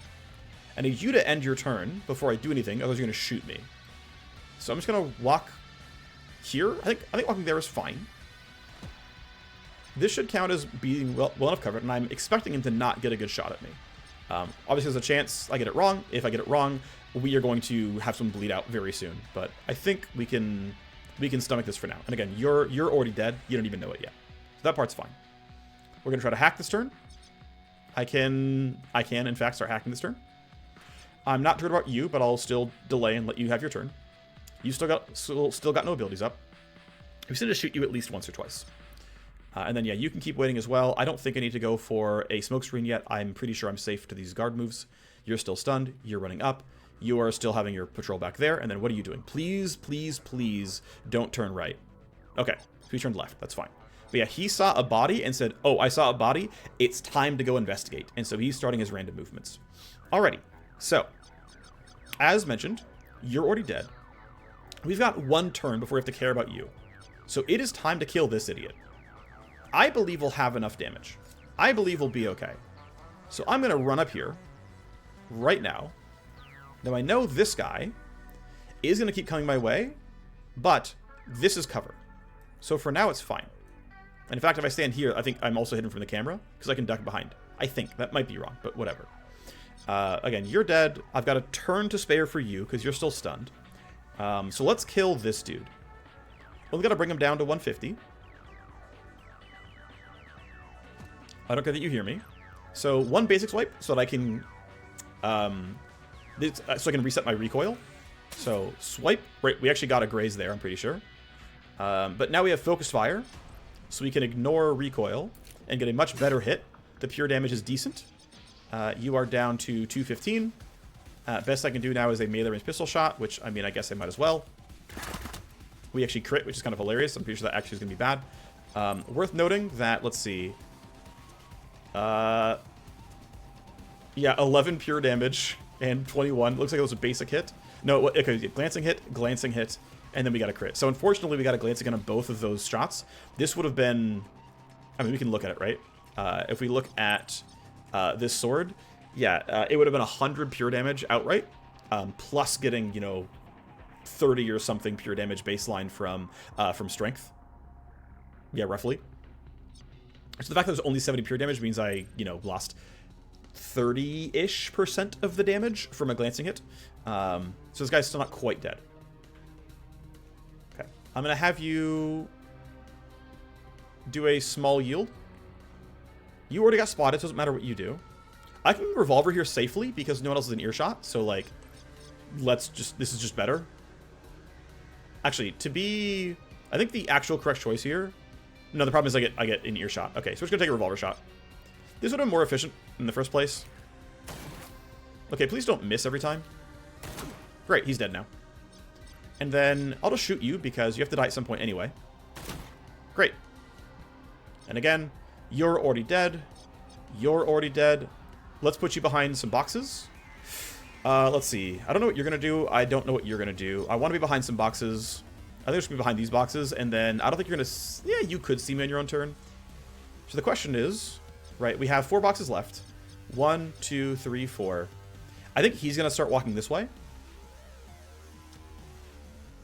I need you to end your turn before I do anything, otherwise you're going to shoot me. So I'm just going to walk here. I think walking there is fine. This should count as being well enough covered, and I'm expecting him to not get a good shot at me. Obviously, there's a chance I get it wrong. If I get it wrong, we are going to have some bleed out very soon. But I think we can stomach this for now. And again, you're already dead. You don't even know it yet. So that part's fine. We're gonna try to hack this turn. I can in fact start hacking this turn. I'm not worried about you, but I'll still delay and let you have your turn. You still got no abilities up. We still just shoot you at least once or twice. And then, yeah, you can keep waiting as well. I don't think I need to go for a smoke screen yet. I'm pretty sure I'm safe to these guard moves. You're still stunned. You're running up. You are still having your patrol back there. And then what are you doing? Please, please, please don't turn right. Okay, so he turned left. That's fine. But yeah, he saw a body and said, oh, I saw a body. It's time to go investigate. And so he's starting his random movements. Alrighty. So, as mentioned, you're already dead. We've got 1 turn before we have to care about you. So it is time to kill this idiot. I believe we'll have enough damage. I believe we'll be okay. So I'm going to run up here right now. Now I know this guy is going to keep coming my way, but this is cover. So for now it's fine. And in fact, if I stand here, I think I'm also hidden from the camera because I can duck behind. I think. That might be wrong, but whatever. Again, you're dead. I've got a turn to spare for you because you're still stunned. So let's kill this dude. Only got to bring him down to 150. I don't care that you hear me. So 1 basic swipe so that I can, reset my recoil. So swipe. Right, we actually got a graze there, I'm pretty sure. But now we have focused fire, so we can ignore recoil and get a much better hit. The pure damage is decent. You are down to 215. Best I can do now is a melee range pistol shot, which, I mean, I guess I might as well. We actually crit, which is kind of hilarious. I'm pretty sure that actually is going to be bad. Worth noting that, let's see. Yeah, 11 pure damage and 21. Looks like it was a basic hit. No, okay, glancing hit, and then we got a crit. So unfortunately, we got a glancing hit on both of those shots. This would have been... I mean, we can look at it, right? If we look at this sword, yeah, it would have been 100 pure damage outright, plus getting, 30 or something pure damage baseline from strength. Yeah, roughly. So the fact that there's only 70 pure damage means I, lost 30-ish% of the damage from a glancing hit. So this guy's still not quite dead. Okay. I'm going to have you do a small yield. You already got spotted, so it doesn't matter what you do. I can revolver here safely because no one else is in earshot. So, like, this is just better. Actually, I think the actual correct choice here... No, the problem is I get in earshot. Okay, so we're just going to take a revolver shot. This would have been more efficient in the first place. Okay, please don't miss every time. Great, he's dead now. And then I'll just shoot you because you have to die at some point anyway. Great. And again, you're already dead. You're already dead. Let's put you behind some boxes. Let's see. I don't know what you're going to do. I don't know what you're going to do. I want to be behind some boxes. I think it's going to be behind these boxes, and then I don't think you're going to... Yeah, you could see me on your own turn. So the question is, right, we have 4 boxes left. 1, 2, 3, 4. I think he's going to start walking this way.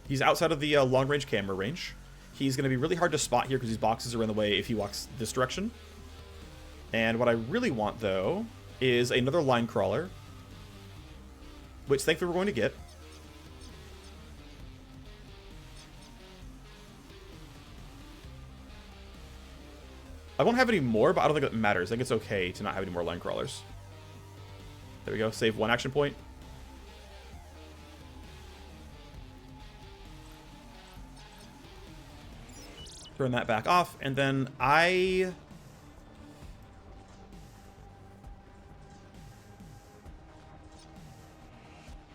He's outside of the long-range camera range. He's going to be really hard to spot here because these boxes are in the way if he walks this direction. And what I really want, though, is another line crawler, which thankfully we're going to get. I won't have any more, but I don't think it matters. I think it's okay to not have any more line crawlers. There we go. Save 1 action point. Turn that back off, and then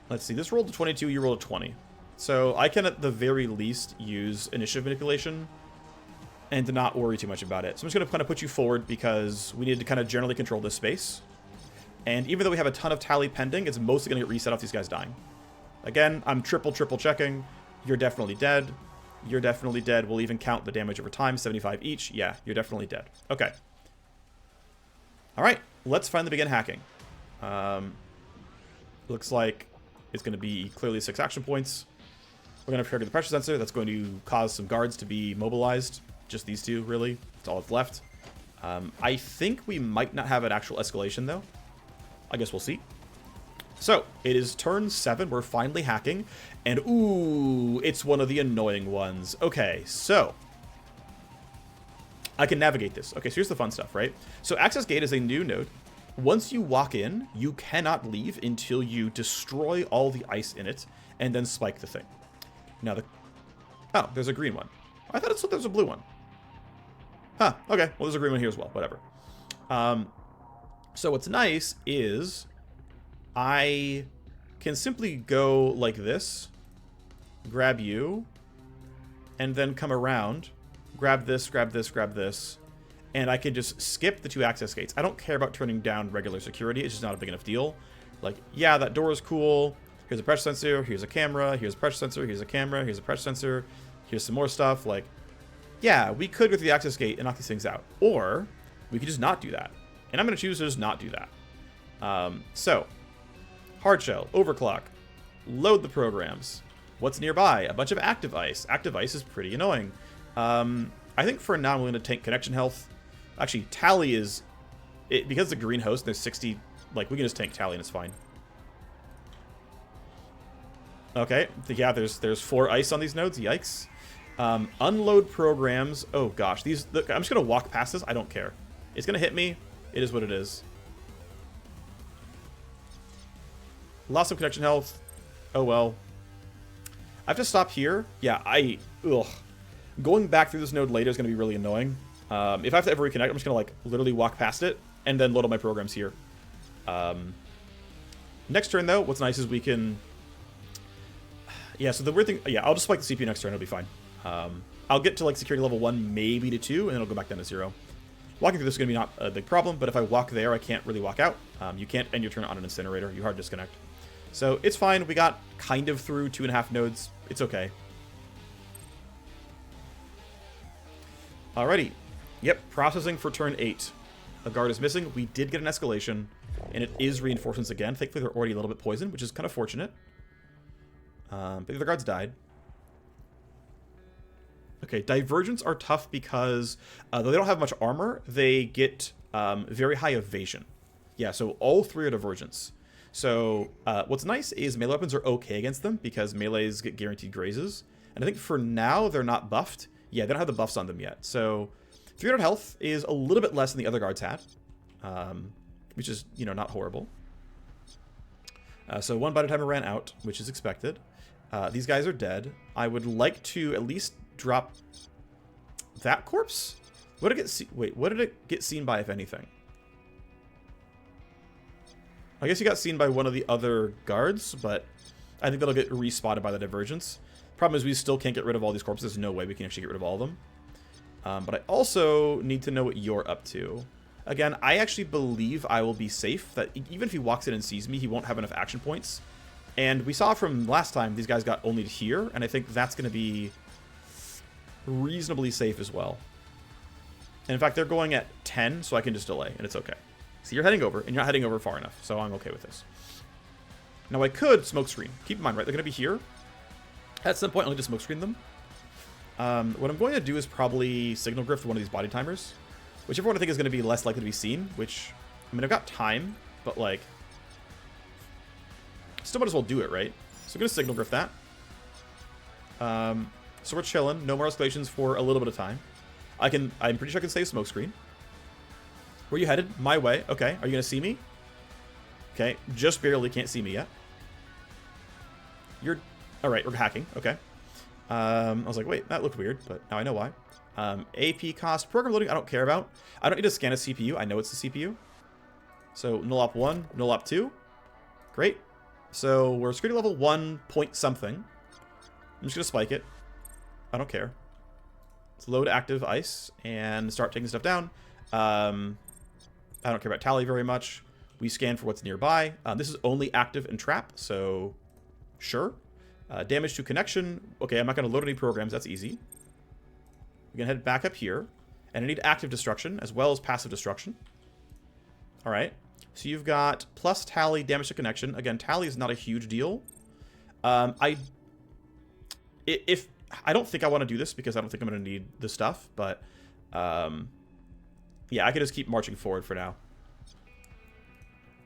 let's see, this rolled a 22, you rolled a 20. So I can, at the very least, use initiative manipulation and to not worry too much about it. So I'm just going to kind of put you forward because we need to kind of generally control this space. And even though we have a ton of tally pending, it's mostly going to get reset off these guys dying. Again, I'm triple checking. You're definitely dead. You're definitely dead. We'll even count the damage over time, 75 each. Yeah, you're definitely dead. Okay. All right, let's finally begin hacking. Looks like it's going to be clearly 6 action points. We're going to trigger the pressure sensor. That's going to cause some guards to be mobilized. Just these 2, really. That's all that's left. I think we might not have an actual escalation, though. I guess we'll see. So, it is turn 7. We're finally hacking. And, ooh, it's one of the annoying ones. Okay, so I can navigate this. Okay, so here's the fun stuff, right? So, Access Gate is a new node. Once you walk in, you cannot leave until you destroy all the ice in it and then spike the thing. Now, oh, there's a green one. I thought there was a blue one. Huh, okay. Well, there's a green one here as well. Whatever. So what's nice is I can simply go like this, grab you, and then come around, grab this, and I can just skip the 2 access gates. I don't care about turning down regular security. It's just not a big enough deal. Like, yeah, that door is cool. Here's a pressure sensor. Here's a camera. Here's a pressure sensor. Here's a camera. Here's a pressure sensor. Here's some more stuff. Like, yeah, we could go through the access gate and knock these things out. Or we could just not do that. And I'm going to choose to just not do that. So, hard shell, overclock, load the programs. What's nearby? A bunch of active ice. Active ice is pretty annoying. I think for now I'm going to tank connection health. Actually, tally is... because it's a green host, there's 60... Like, we can just tank tally and it's fine. Okay, yeah, there's 4 ice on these nodes. Yikes. Unload programs. Oh, gosh. I'm just going to walk past this. I don't care. It's going to hit me. It is what it is. Lost some connection health. Oh, well. I have to stop here. Yeah, ugh. Going back through this node later is going to be really annoying. If I have to ever reconnect, I'm just going to, like, literally walk past it and then load all my programs here. Next turn, though, what's nice is we can... Yeah, so the weird thing... Yeah, I'll just spike the CPU next turn. It'll be fine. I'll get to, like, security level 1, maybe to 2, and then it'll go back down to 0. Walking through this is going to be not a big problem, but if I walk there, I can't really walk out. You can't end your turn on an incinerator. You hard disconnect. So it's fine. We got kind of through 2.5 nodes. It's okay. Alrighty. Yep, processing for turn 8. A guard is missing. We did get an escalation, and it is reinforcements again. Thankfully, they're already a little bit poisoned, which is kind of fortunate. But the other guards died. Okay, divergents are tough because, though they don't have much armor, they get very high evasion. Yeah, so all 3 are divergents. So what's nice is melee weapons are okay against them because melees get guaranteed grazes. And I think for now they're not buffed. Yeah, they don't have the buffs on them yet. So 300 health is a little bit less than the other guards had, which is, you know, not horrible. So 1 by the time it ran out, which is expected. These guys are dead. I would like to at least drop that corpse. What did it get? Wait, what did it get seen by, if anything? I guess he got seen by one of the other guards, but I think that'll get respotted by the divergence. Problem is we still can't get rid of all these corpses. There's no way we can actually get rid of all of them. But I also need to know what you're up to. Again, I actually believe I will be safe, that even if he walks in and sees me, he won't have enough action points. And we saw from last time, these guys got only to here, and I think that's going to be reasonably safe as well. And in fact, they're going at 10, so I can just delay, and it's okay. See, you're heading over, and you're not heading over far enough, so I'm okay with this. Now, I could smoke screen. Keep in mind, right, they're going to be here. At some point, I'll need to smoke screen them. What I'm going to do is probably signal grift one of these body timers, whichever one I think is going to be less likely to be seen, which, I mean, I've got time, but, like, still might as well do it, right? So I'm going to signal grift that. So we're chilling. No more escalations for a little bit of time. I'm pretty sure I can save smoke screen. Where are you headed? My way. Okay. Are you going to see me? Okay. Just barely can't see me yet. You're... Alright, we're hacking. Okay. I was like, wait, that looked weird, but now I know why. AP cost, program loading, I don't care about. I don't need to scan a CPU. I know it's the CPU. So, null op 1, null op 2. Great. So, we're security level 1 point something. I'm just going to spike it. I don't care. Let's load active ice and start taking stuff down. I don't care about tally very much. We scan for what's nearby. This is only active and trap, so sure. Damage to connection. Okay, I'm not going to load any programs. That's easy. We can head back up here. And I need active destruction as well as passive destruction. All right. So you've got plus tally, damage to connection. Again, tally is not a huge deal. I don't think I want to do this because I don't think I'm going to need the stuff. But, yeah, I could just keep marching forward for now.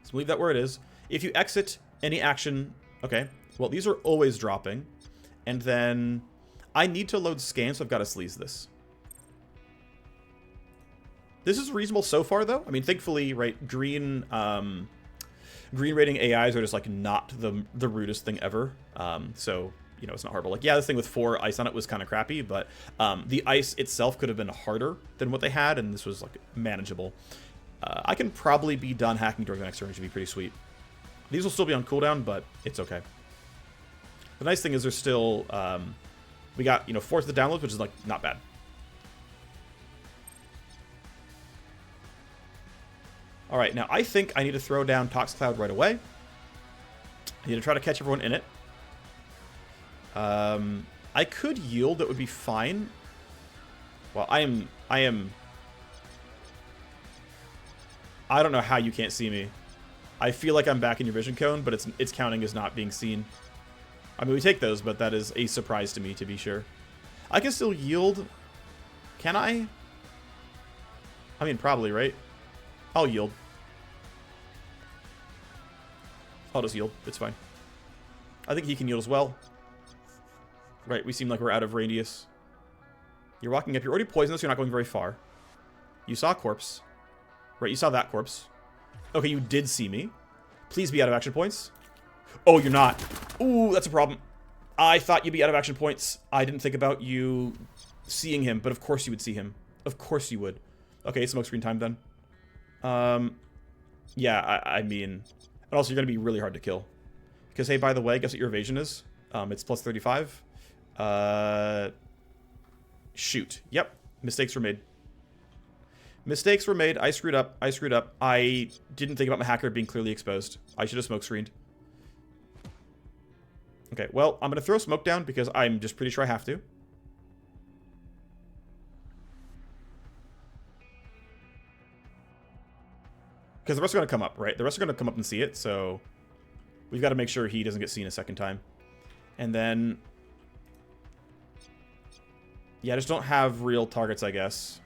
So leave that where it is. If you exit any action... Okay. Well, these are always dropping. And then I need to load scan, so I've got to sleaze this. This is reasonable so far, though. I mean, thankfully, right, green rating AIs are just, like, not the rudest thing ever. So, you know, it's not horrible. Like, yeah, this thing with 4 ice on it was kind of crappy, but the ice itself could have been harder than what they had, and this was, like, manageable. I can probably be done hacking during the next turn, which would be pretty sweet. These will still be on cooldown, but it's okay. The nice thing is there's still, we got, you know, 4th of the downloads, which is, like, not bad. All right, now I think I need to throw down Tox Cloud right away. I need to try to catch everyone in it. I could yield, that would be fine. Well, I don't know how you can't see me. I feel like I'm back in your vision cone, but it's counting as not being seen. I mean, we take those, but that is a surprise to me, to be sure. I can still yield. Can I? I mean, probably, right? I'll yield. I'll just yield. It's fine. I think he can yield as well. Right, we seem like we're out of radius. You're walking up. You're already poisonous. You're not going very far. You saw a corpse. Right, you saw that corpse. Okay, you did see me. Please be out of action points. Oh, you're not. Ooh, that's a problem. I thought you'd be out of action points. I didn't think about you seeing him, but of course you would see him. Of course you would. Okay, it's smoke screen time then. Yeah, I mean... And also, you're going to be really hard to kill. Because, hey, by the way, guess what your evasion is? It's plus 35. Shoot. Yep. Mistakes were made. Mistakes were made. I screwed up. I screwed up. I didn't think about my hacker being clearly exposed. I should have smoke screened. Okay, well, I'm going to throw smoke down because I'm just pretty sure I have to. Because the rest are going to come up, right? The rest are going to come up and see it, so we've got to make sure he doesn't get seen a second time. And then... Yeah, I just don't have real targets, I guess.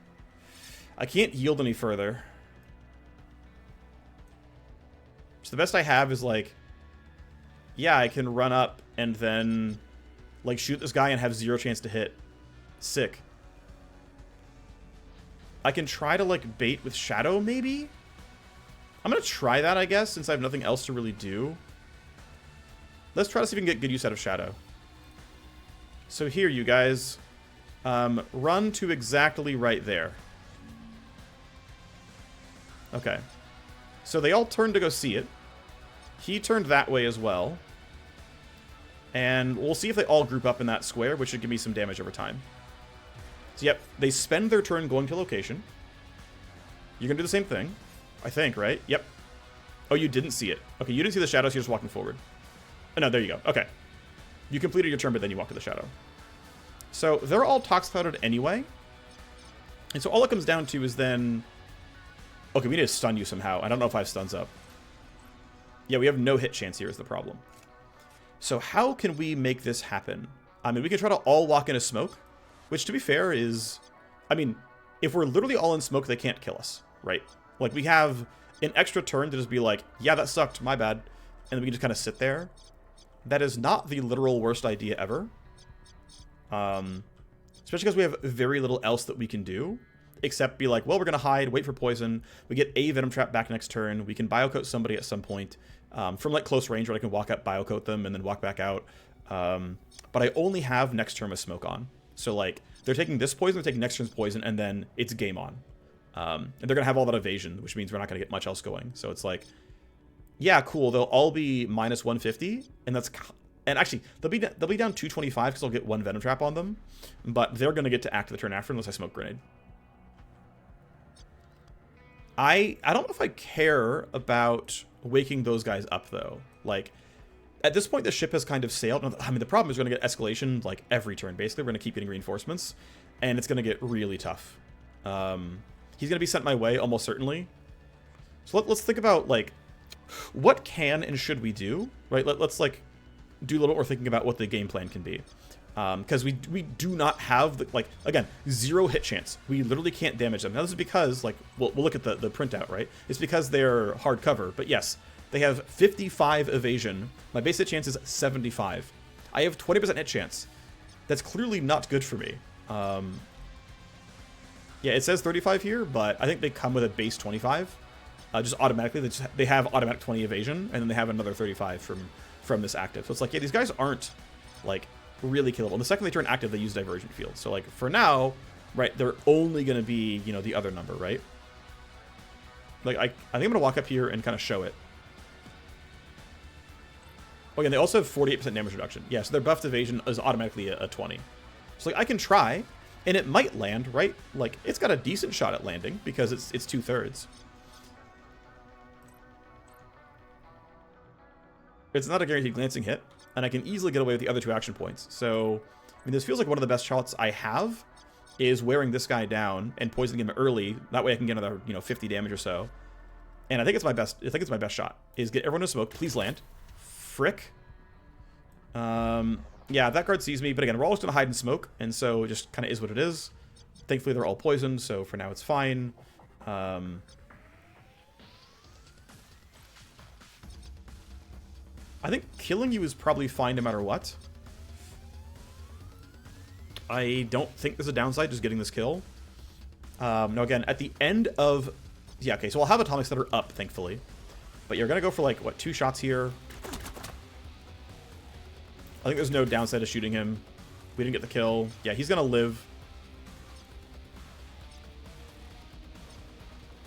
I can't yield any further. So the best I have is, like... Yeah, I can run up and then, like, shoot this guy and have 0 chance to hit. Sick. I can try to, like, bait with Shadow, maybe? I'm going to try that, I guess, since I have nothing else to really do. Let's try to see if we can get good use out of Shadow. So here, you guys. Run to exactly right there. Okay. So they all turned to go see it. He turned that way as well. And we'll see if they all group up in that square, which should give me some damage over time. So, yep, they spend their turn going to location. You're going to do the same thing. I think, right? Yep. Oh, you didn't see it. Okay, you didn't see the shadows, you're just walking forward. Oh, no, there you go. Okay. You completed your turn, but then you walked to the shadow. So they're all tox clouded anyway. And so all it comes down to is then... Okay, we need to stun you somehow. I don't know if I have stuns up. Yeah, we have no hit chance here is the problem. So how can we make this happen? I mean, we can try to all walk into smoke, which to be fair is... I mean, if we're literally all in smoke, they can't kill us, right? Like, we have an extra turn to just be like, yeah, that sucked, my bad. And then we can just kind of sit there. That is not the literal worst idea ever. Especially because we have very little else that we can do. Except be like, well, we're going to hide, wait for poison. We get a Venom Trap back next turn. We can biocoat somebody at some point. From like close range where I can walk up, biocoat them, and then walk back out. But I only have next turn with smoke on. So like, they're taking this poison, they're taking next turn's poison, and then it's game on. And they're going to have all that evasion, which means we're not going to get much else going. So it's like, yeah, cool. They'll all be minus 150, and that's... And actually, they'll be down 225 because I'll get one Venom Trap on them. But they're going to get to act the turn after unless I Smoke Grenade. I don't know if I care about waking those guys up, though. Like, at this point, the ship has kind of sailed. I mean, the problem is we're going to get Escalation, like, every turn, basically. We're going to keep getting reinforcements, and it's going to get really tough. He's going to be sent my way, almost certainly. So let's think about, like, what can and should we do, right? Let's, like, do a little bit more thinking about what the game plan can be. Because we do not have, the, like, again, 0 hit chance. We literally can't damage them. Now, this is because, like, we'll look at the printout, right? It's because they're hard cover. But yes, they have 55 evasion. My base hit chance is 75. I have 20% hit chance. That's clearly not good for me. Yeah, it says 35 here, but I think they come with a base 25. Just automatically. They have automatic 20 evasion, and then they have another 35 from this active. So it's like, yeah, these guys aren't, like, really killable. And the second they turn active, they use diversion field. So like for now, right, they're only going to be, you know, the other number, right? Like I think I'm going to walk up here and kind of show it. Oh, yeah, they also have 48% damage reduction. Yeah, so their buffed evasion is automatically a 20. So like I can try, and it might land, right? Like it's got a decent shot at landing because it's 2/3. It's not a guaranteed glancing hit, and I can easily get away with the other 2 action points. So, I mean, this feels like one of the best shots I have is wearing this guy down and poisoning him early. That way I can get another, 50 damage or so. And I think it's my best. I think it's my best shot is get everyone to smoke. Please land. Frick. Yeah, that guard sees me, but again, we're always gonna hide and smoke, and so it just kind of is what it is. Thankfully, they're all poisoned, so for now it's fine. I think killing you is probably fine no matter what. I don't think there's a downside just getting this kill. No, again, at the end of... Yeah, okay, so I'll have atomics that are up, thankfully. But you're going to go for, like, what, 2 shots here? I think there's no downside to shooting him. We didn't get the kill. Yeah, he's going to live.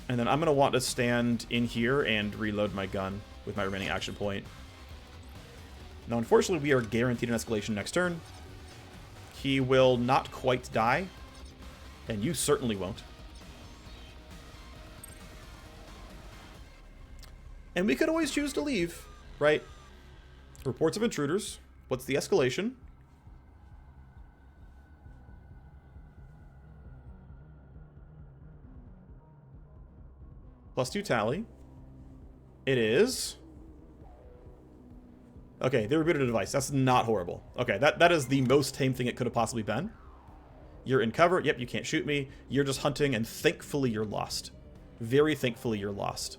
And then I'm going to want to stand in here and reload my gun with my remaining action point. Now, unfortunately, we are guaranteed an escalation next turn. He will not quite die, and you certainly won't. And we could always choose to leave, right? Reports of intruders. What's the escalation? +2 tally. It is... Okay, they rebooted a device. That's not horrible. Okay, that is the most tame thing it could have possibly been. You're in cover. Yep, you can't shoot me. You're just hunting, and thankfully you're lost. Very thankfully you're lost.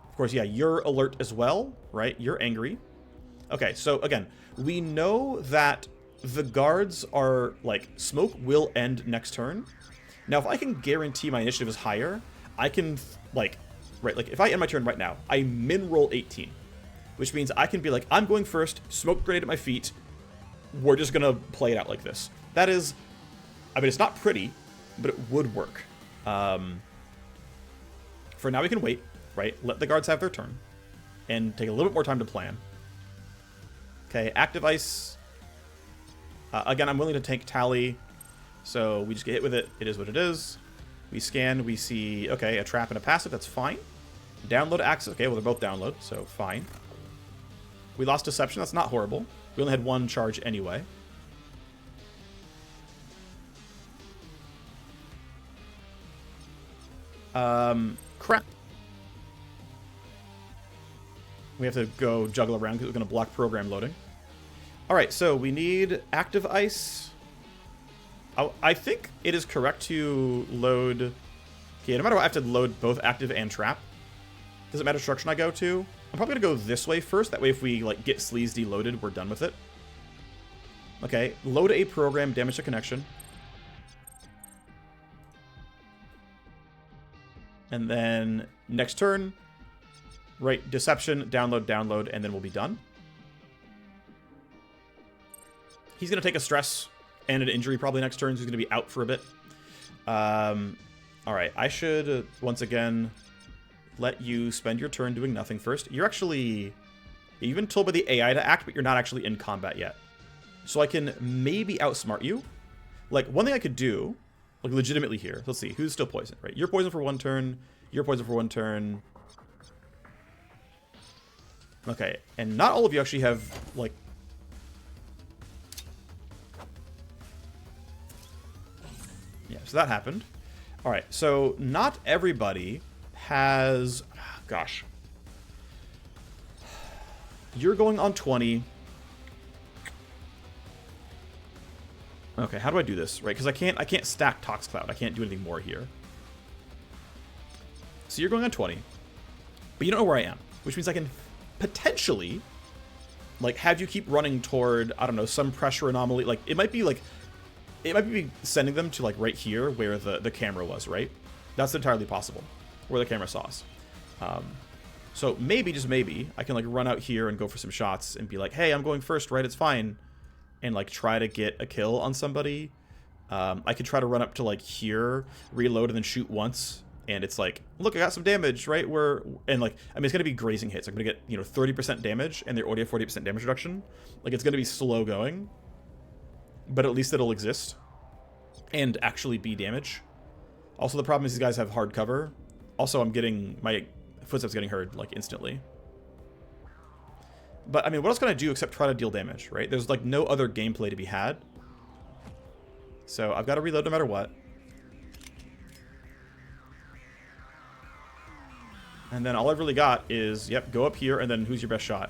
Of course, yeah, you're alert as well, right? You're angry. Okay, so again, we know that the guards are, like, smoke will end next turn. Now, if I can guarantee my initiative is higher, I can, like, right, like, if I end my turn right now, I min roll 18. Which means I can be like, I'm going first, smoke grenade at my feet, we're just gonna play it out like this. That is, I mean, it's not pretty, but it would work. For now we can wait, right? Let the guards have their turn, and take a little bit more time to plan. Okay, active ice. Again, I'm willing to tank tally, so we just get hit with it. It is what it is. We scan, we see, okay, a trap and a passive, that's fine. Download access, okay, well they're both download, so fine. We lost deception, that's not horrible. We only had 1 charge anyway. Crap. We have to go juggle around because we're going to block program loading. All right, so we need active ice. I think it is correct to load... Okay, no matter what, I have to load both active and trap. Doesn't matter which direction I go to. I'm probably going to go this way first. That way if we like get sleaze deloaded, we're done with it. Okay, load a program, damage to connection. And then next turn, right, deception, download, and then we'll be done. He's going to take a stress and an injury probably next turn, so he's going to be out for a bit. All right, I should, once again, let you spend your turn doing nothing first. You're actually... You've been told by the AI to act, but you're not actually in combat yet. So I can maybe outsmart you. Like, one thing I could do, like, legitimately here. Let's see, who's still poisoned, right? You're poisoned for 1 turn. You're poisoned for 1 turn. Okay, and not all of you actually have, like... Yeah, so that happened. All right, so not everybody has... Gosh. You're going on 20. Okay, how do I do this? Right, because I can't stack Tox Cloud. I can't do anything more here. So you're going on 20. But you don't know where I am, which means I can potentially like have you keep running toward, I don't know, some pressure anomaly. Like it might be sending them to like right here where the camera was, right? That's entirely possible, where the camera saw us. So maybe, just maybe, I can like run out here and go for some shots and be like, hey, I'm going first, right? It's fine. And like try to get a kill on somebody. I could try to run up to like here, reload, and then shoot once. And it's like, look, I got some damage, right? And like, I mean, it's gonna be grazing hits. I'm gonna get, 30% damage, and they're already at 40% damage reduction. Like, it's gonna be slow going, but at least it'll exist and actually be damage. Also, the problem is these guys have hard cover. Also, I'm getting my footsteps getting heard like instantly. But I mean, what else can I do except try to deal damage, right? There's like no other gameplay to be had. So I've got to reload no matter what. And then all I've really got is, yep, go up here, and then who's your best shot?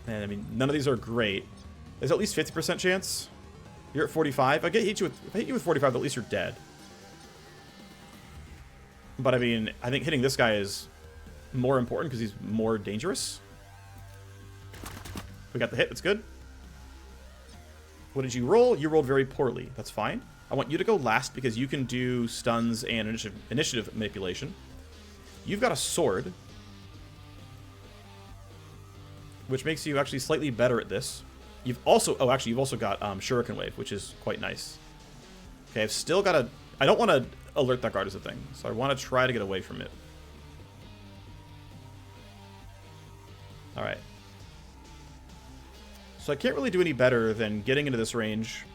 And I mean, none of these are great. There's at least 50% chance. You're at 45. If I hit you with 45, at least you're dead. But I mean, I think hitting this guy is more important because he's more dangerous. We got the hit. That's good. What did you roll? You rolled very poorly. That's fine. I want you to go last because you can do stuns and initiative manipulation. You've got a sword, which makes you actually slightly better at this. You've also... Oh, actually, you've also got Shuriken Wave, which is quite nice. Okay, I've still got to... I don't want to alert that guard as a thing, so I want to try to get away from it. Alright. So I can't really do any better than getting into this range.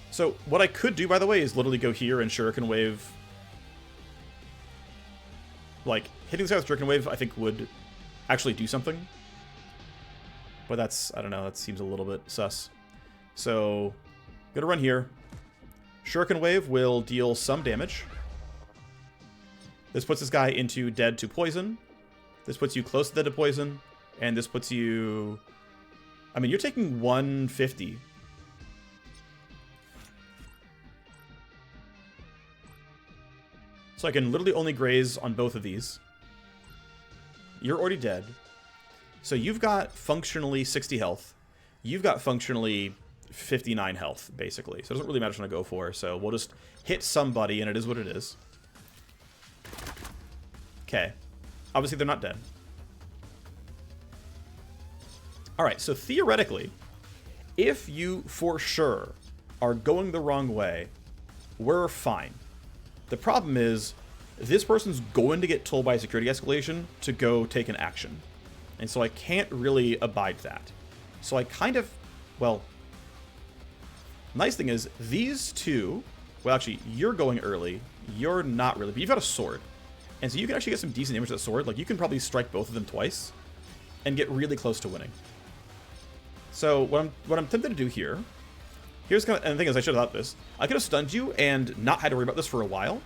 So what I could do, by the way, is literally go here and Shuriken Wave. Like, hitting this guy with Shuriken Wave, I think, would actually do something. But that's, I don't know, that seems a little bit sus. So, gonna run here. Shuriken Wave will deal some damage. This puts this guy into dead to poison. This puts you close to dead to poison. And this puts you... I mean, you're taking 150. So I can literally only graze on both of these. You're already dead. So you've got functionally 60 health. You've got functionally 59 health, basically. So it doesn't really matter what I go for. So we'll just hit somebody, and it is what it is. Okay. Obviously, they're not dead. Alright, so theoretically, if you for sure are going the wrong way, we're fine. The problem is, this person's going to get told by a security escalation to go take an action. And so I can't really abide that. So I kind of, well, nice thing is, these two, well actually, you're going early, you're not really, but you've got a sword. And so you can actually get some decent damage with that sword. Like, you can probably strike both of them twice and get really close to winning. So what I'm tempted to do here, here's kind of, and the thing is, I should have thought this. I could have stunned you and not had to worry about this for a while,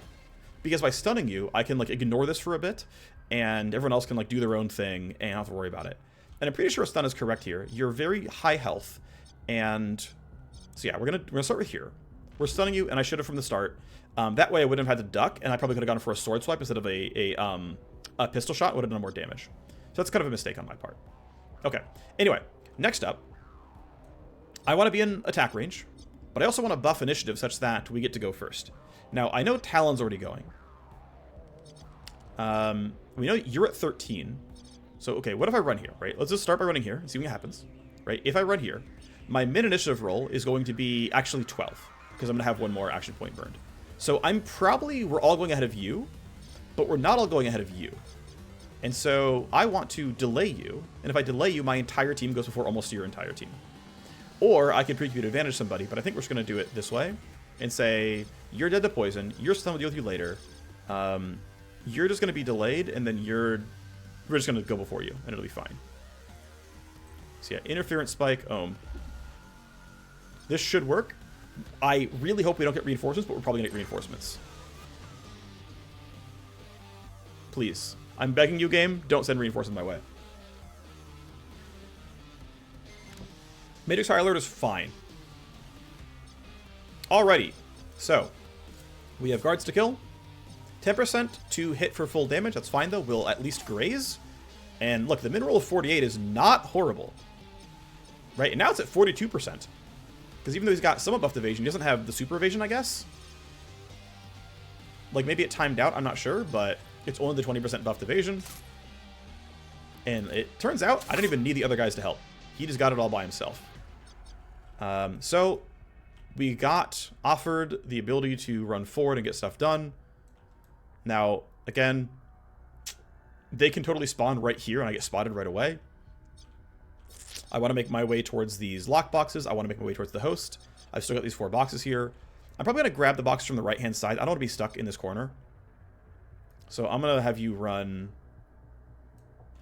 because by stunning you, I can like ignore this for a bit, and everyone else can like do their own thing and not have to worry about it. And I'm pretty sure a stun is correct here. You're very high health, and so yeah, we're gonna start with here. We're stunning you, and I should have from the start. That way I wouldn't have had to duck, and I probably could have gone for a sword swipe instead of a pistol shot. Would have done more damage. So that's kind of a mistake on my part. Okay. Anyway, next up, I want to be in attack range, but I also want to buff initiative such that we get to go first. Now, I know Talon's already going. We know you're at 13. So, okay, what if I run here, right? Let's just start by running here and see what happens, right? If I run here, my mid-initiative roll is going to be actually 12, because I'm going to have one more action point burned. So we're all going ahead of you, but we're not all going ahead of you. And so I want to delay you, and if I delay you, my entire team goes before almost your entire team. Or I could pre-queue to advantage somebody, but I think we're just going to do it this way and say, you're dead to poison, you're stunned, we'll deal with you later. You're just going to be delayed, and then we're just going to go before you, and it'll be fine. So yeah, interference spike, ohm. This should work. I really hope we don't get reinforcements, but we're probably going to get reinforcements. Please. I'm begging you, game, don't send reinforcements my way. Matrix High Alert is fine. Alrighty. So, we have guards to kill. 10% to hit for full damage. That's fine, though. We'll at least graze. And look, the min roll of 48 is not horrible. Right? And now it's at 42%. Because even though he's got somewhat buffed evasion, he doesn't have the super evasion, I guess. Like, maybe it timed out, I'm not sure, but it's only the 20% buffed evasion. And it turns out I don't even need the other guys to help. He just got it all by himself. So we got offered the ability to run forward and get stuff done. Now, again, they can totally spawn right here and I get spotted right away. I want to make my way towards these lock boxes. I want to make my way towards the host. I've still got these 4 boxes here. I'm probably going to grab the box from the right-hand side. I don't want to be stuck in this corner. So I'm going to have you run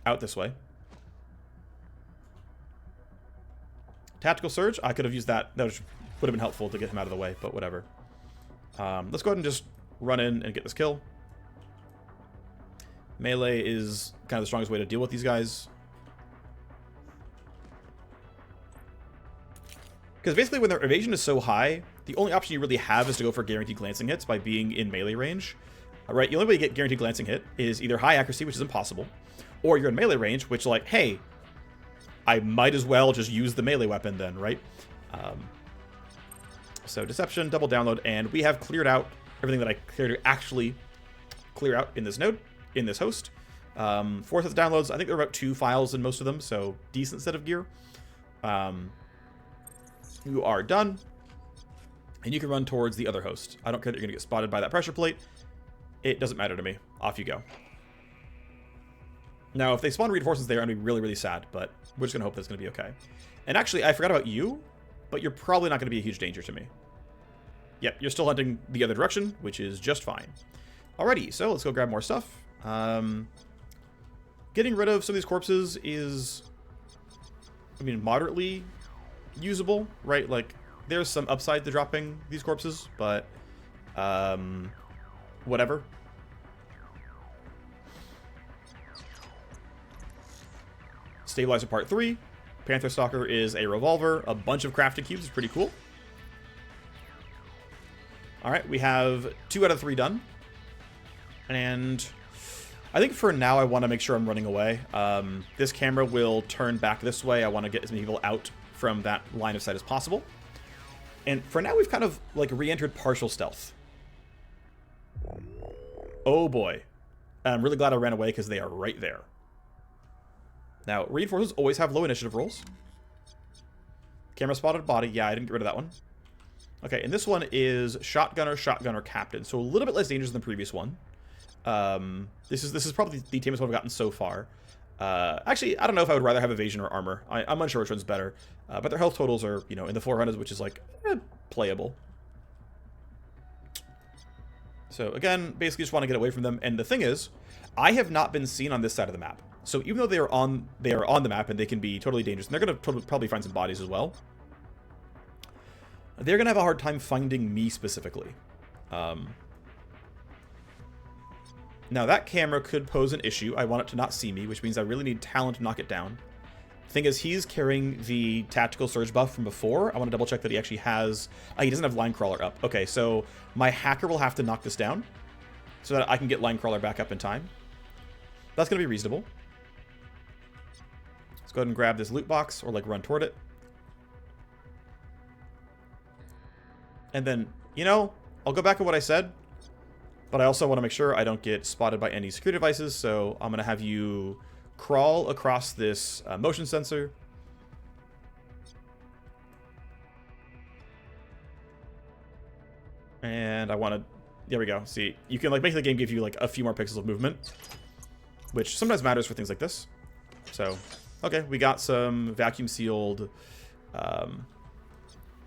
out this way. Tactical Surge. I could have used that. That would have been helpful to get him out of the way, but whatever. Let's go ahead and just run in and get this kill. Melee is kind of the strongest way to deal with these guys. Because basically when their evasion is so high, the only option you really have is to go for guaranteed glancing hits by being in melee range. Right? The only way to get guaranteed glancing hit is either high accuracy, which is impossible, or you're in melee range, which like, hey, I might as well just use the melee weapon then, right? So Deception, double download, and we have cleared out everything that I care to actually clear out in this node, in this host. 4 sets of downloads. I think there are about 2 files in most of them, so decent set of gear. You are done, and you can run towards the other host. I don't care that you're going to get spotted by that pressure plate. It doesn't matter to me. Off you go. Now, if they spawn reinforcements there, I'm going to be really, really sad, but we're just going to hope that's going to be okay. And actually, I forgot about you, but you're probably not going to be a huge danger to me. Yep, you're still hunting the other direction, which is just fine. Alrighty, so let's go grab more stuff. Getting rid of some of these corpses is, I mean, moderately usable, right? Like, there's some upside to dropping these corpses, but whatever. Stabilizer Part 3. Panther Stalker is a revolver. A bunch of crafting cubes is pretty cool. Alright, we have 2 out of 3 done. And I think for now I want to make sure I'm running away. This camera will turn back this way. I want to get as many people out from that line of sight as possible. And for now we've kind of like re-entered partial stealth. Oh boy. I'm really glad I ran away because they are right there. Now, reinforcements always have low initiative rolls. Camera spotted body. Yeah, I didn't get rid of that one. Okay, and this one is shotgunner, shotgunner, captain. So a little bit less dangerous than the previous one. This is probably the tamest one I've gotten so far. Actually, I don't know if I would rather have evasion or armor. I'm unsure which one's better. But their health totals are, you know, in the 400s, which is like playable. So again, basically just want to get away from them. And the thing is, I have not been seen on this side of the map. So even though they are on the map and they can be totally dangerous, and they're going to probably find some bodies as well, they're going to have a hard time finding me specifically. Now that camera could pose an issue. I want it to not see me, which means I really need talent to knock it down. Thing is, he's carrying the tactical surge buff from before. I want to double check that he actually has... he doesn't have line crawler up. Okay, so my hacker will have to knock this down so that I can get line crawler back up in time. That's going to be reasonable. Let's go ahead and grab this loot box or like run toward it. And then, you know, I'll go back to what I said, but I also want to make sure I don't get spotted by any security devices. So I'm going to have you crawl across this motion sensor. And I want to, there we go. See, you can like make the game give you like a few more pixels of movement, which sometimes matters for things like this. So, okay, we got some vacuum sealed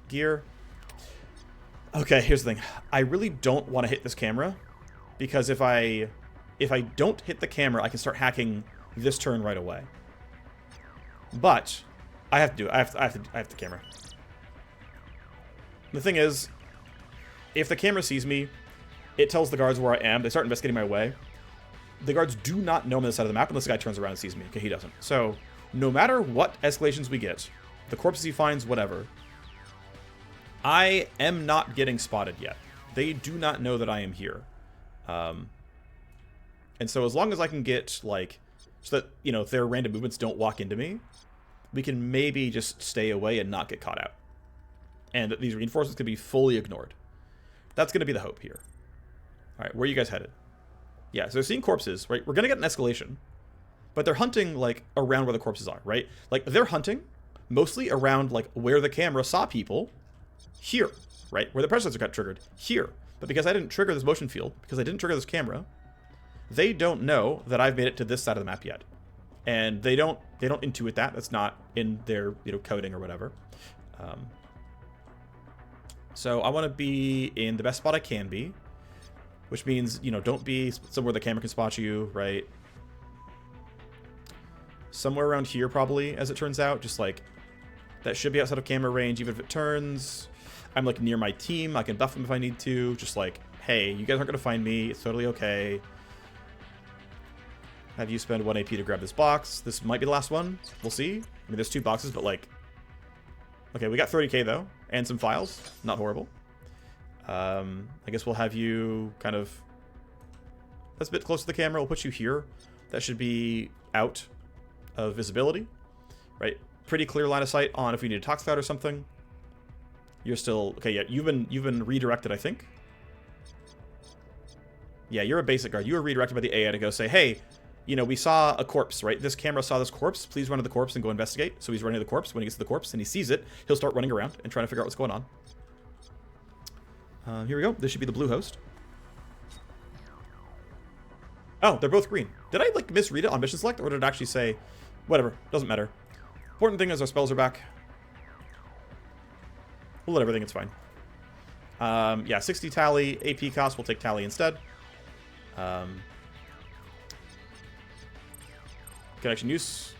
gear. Okay, here's the thing. I really don't want to hit this camera because if I don't hit the camera, I can start hacking this turn right away. But I have to do it. I have the camera. The thing is, if the camera sees me, it tells the guards where I am. They start investigating my way. The guards do not know I'm on the side of the map unless the guy turns around and sees me. Okay, he doesn't. So no matter what escalations we get, the corpses he finds, whatever, I am not getting spotted yet. They do not know that I am here. And so as long as I can get, like, so that, you know, if their random movements don't walk into me, we can maybe just stay away and not get caught out. And that these reinforcements can be fully ignored. That's going to be the hope here. All right, where are you guys headed? Yeah, so they're seeing corpses, right? We're going to get an escalation. But they're hunting, like, around where the corpses are, right? Like, they're hunting mostly around, like, where the camera saw people. Here, right? Where the pressure sensor got triggered. Here. But because I didn't trigger this motion field, because I didn't trigger this camera, they don't know that I've made it to this side of the map yet. And they don't intuit that. That's not in their, you know, coding or whatever. So I want to be in the best spot I can be, which means, you know, don't be somewhere the camera can spot you, right? Somewhere around here, probably, as it turns out. Just like, that should be outside of camera range, even if it turns. I'm like near my team. I can buff them if I need to. Just like, hey, you guys aren't going to find me. It's totally okay. Have you spend 1 AP to grab this box. This might be the last one. We'll see. I mean, there's 2 boxes, but like... Okay, we got 30k though. And some files. Not horrible. I guess we'll have you kind of... That's a bit close to the camera. We'll put you here. That should be out of visibility. Right? Pretty clear line of sight on if we need a tox cloud or something. You're still... Okay, yeah, you've been redirected, I think. Yeah, you're a basic guard. You were redirected by the AI to go say, hey... You know, we saw a corpse, right? This camera saw this corpse. Please run to the corpse and go investigate. So he's running to the corpse. When he gets to the corpse and he sees it, he'll start running around and trying to figure out what's going on. Here we go. This should be the blue host. Oh, they're both green. Did I, like, misread it on mission select? Or did it actually say... Whatever. Doesn't matter. Important thing is our spells are back. We'll let everything. It's fine. Yeah, 60 tally. AP cost. We'll take tally instead. Connection use.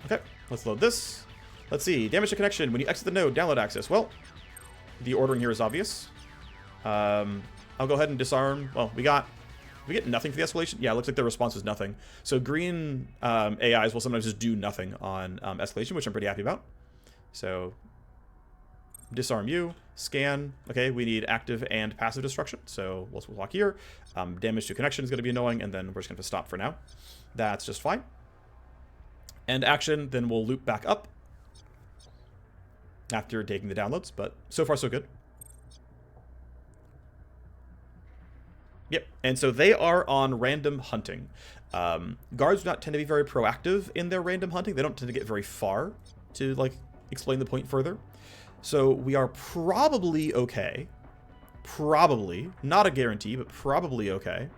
Okay, let's load this. Let's see. Damage to connection. When you exit the node, download access. Well, the ordering here is obvious. I'll go ahead and disarm. Well, we get nothing for the escalation. Yeah, it looks like the response is nothing. So green AIs will sometimes just do nothing on escalation, which I'm pretty happy about. So disarm you. Scan. Okay, we need active and passive destruction. So we'll walk here. Damage to connection is going to be annoying, and then we're just going to stop for now. That's just fine. End action, then we'll loop back up after taking the downloads, but so far so good. Yep, and so they are on random hunting. Guards do not tend to be very proactive in their random hunting. They don't tend to get very far to, like, explain the point further. So we are probably okay. Probably. Not a guarantee, but probably okay.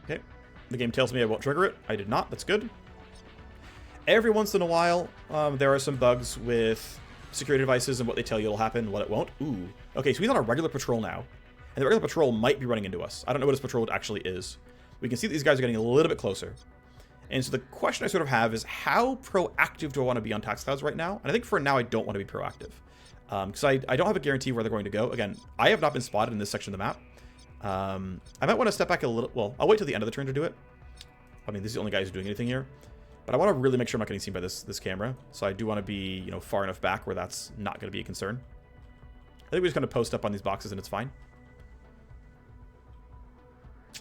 Okay, the game tells me I won't trigger it. I did not. That's good. Every once in a while, there are some bugs with security devices and what they tell you will happen and what it won't. Ooh. Okay, so he's on a regular patrol now. And the regular patrol might be running into us. I don't know what his patrol actually is. We can see that these guys are getting a little bit closer. And so the question I sort of have is, how proactive do I want to be on tax clouds right now? And I think for now, I don't want to be proactive. Because I don't have a guarantee where they're going to go. Again, I have not been spotted in this section of the map. I might want to step back a little. Well, I'll wait till the end of the turn to do it. I mean, this is the only guy who's doing anything here. But I want to really make sure I'm not getting seen by this camera. So I do want to be, you know, far enough back where that's not going to be a concern. I think we're just going to post up on these boxes and it's fine.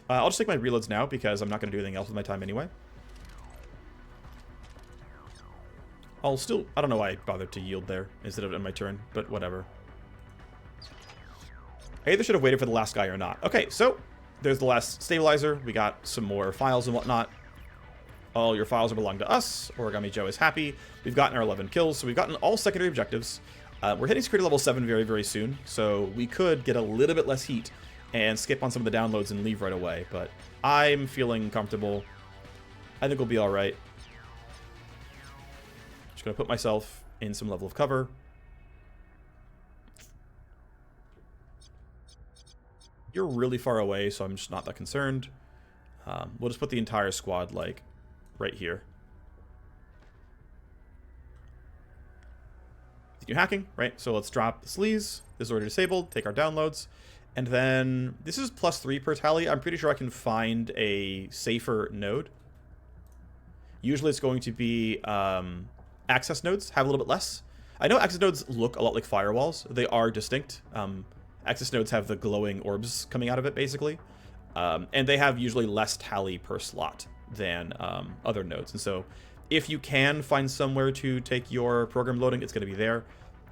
I'll just take my reloads now because I'm not going to do anything else with my time anyway. I'll still... I don't know why I bothered to yield there instead of in my turn, but whatever. I either should have waited for the last guy or not. Okay, so there's the last stabilizer. We got some more files and whatnot. All your files belong to us. Origami Joe is happy. We've gotten our 11 kills, so we've gotten all secondary objectives. We're hitting security level 7 very, very soon, so we could get a little bit less heat and skip on some of the downloads and leave right away, but I'm feeling comfortable. I think we'll be all right. Just gonna put myself in some level of cover. You're really far away, so I'm just not that concerned. We'll just put the entire squad, like, right here. Continue hacking, right? So let's drop the sleaze. This is already disabled. Take our downloads. And then this is +3 per tally. I'm pretty sure I can find a safer node. Usually it's going to be access nodes, have a little bit less. I know access nodes look a lot like firewalls. They are distinct. Access nodes have the glowing orbs coming out of it, basically. And they have usually less tally per slot than other nodes. And so if you can find somewhere to take your program loading, it's going to be there.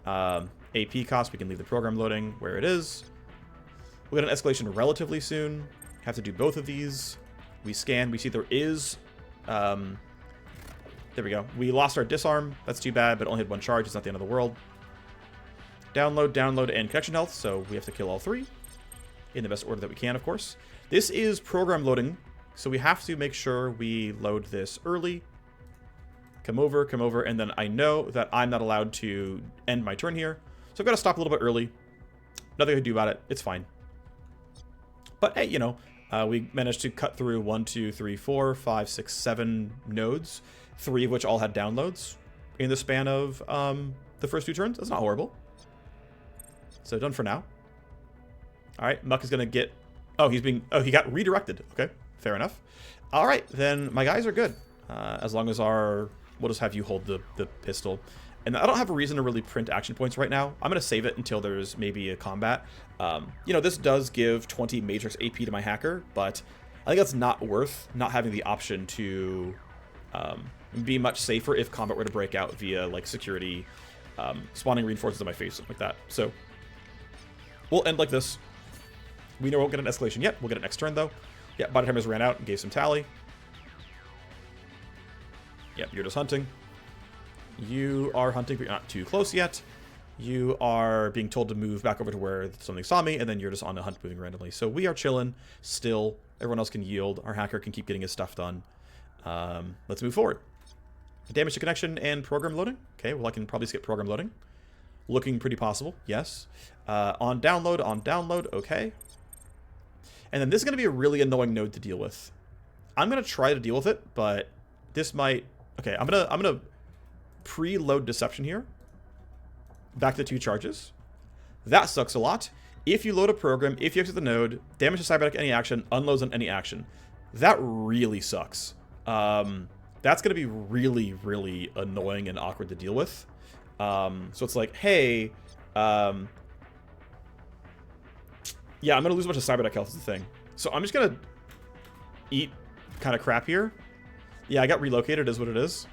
AP cost, we can leave the program loading where it is. We'll get an escalation relatively soon. Have to do both of these. We scan. We see there is... there we go. We lost our disarm. That's too bad, but only had one charge. It's not the end of the world. Download, download, and connection health. So we have to kill all 3 in the best order that we can, of course. This is program loading, so we have to make sure we load this early. Come over, and then I know that I'm not allowed to end my turn here. So I've got to stop a little bit early. Nothing I can do about it. It's fine. But hey, you know, we managed to cut through 1, 2, 3, 4, 5, 6, 7 nodes, 3 of which all had downloads in the span of the first 2 turns. That's not horrible. So done for now. All right, Muck is going to get... Oh, he's being... Oh, he got redirected. Okay, fair enough. All right, then my guys are good. As long as our... We'll just have you hold the pistol. And I don't have a reason to really print action points right now. I'm going to save it until there's maybe a combat. You know, this does give 20 Matrix AP to my hacker, but I think that's not worth not having the option to be much safer if combat were to break out via, like, security, spawning reinforcements in my face, something like that. So we'll end like this. We know we won't get an escalation yet. We'll get it next turn, though. Yeah, body timers ran out and gave some tally. Yep, you're just hunting. You are hunting, but you're not too close yet. You are being told to move back over to where something saw me, and then you're just on a hunt moving randomly. So we are chilling still. Everyone else can yield. Our hacker can keep getting his stuff done. Let's move forward. Damage to connection and program loading. Okay, well, I can probably skip program loading. Looking pretty possible, yes. On download, okay. And then this is going to be a really annoying node to deal with. I'm going to try to deal with it, but this might... Okay, I'm gonna preload deception here. Back to 2 charges. That sucks a lot. If you load a program, if you exit the node, damage to cybernetic any action, unloads on any action. That really sucks. That's going to be really, really annoying and awkward to deal with. So it's like, hey, yeah, I'm going to lose a bunch of cybernetic health is the thing. So I'm just going to eat kind of crap here. Yeah, I got relocated is what it is.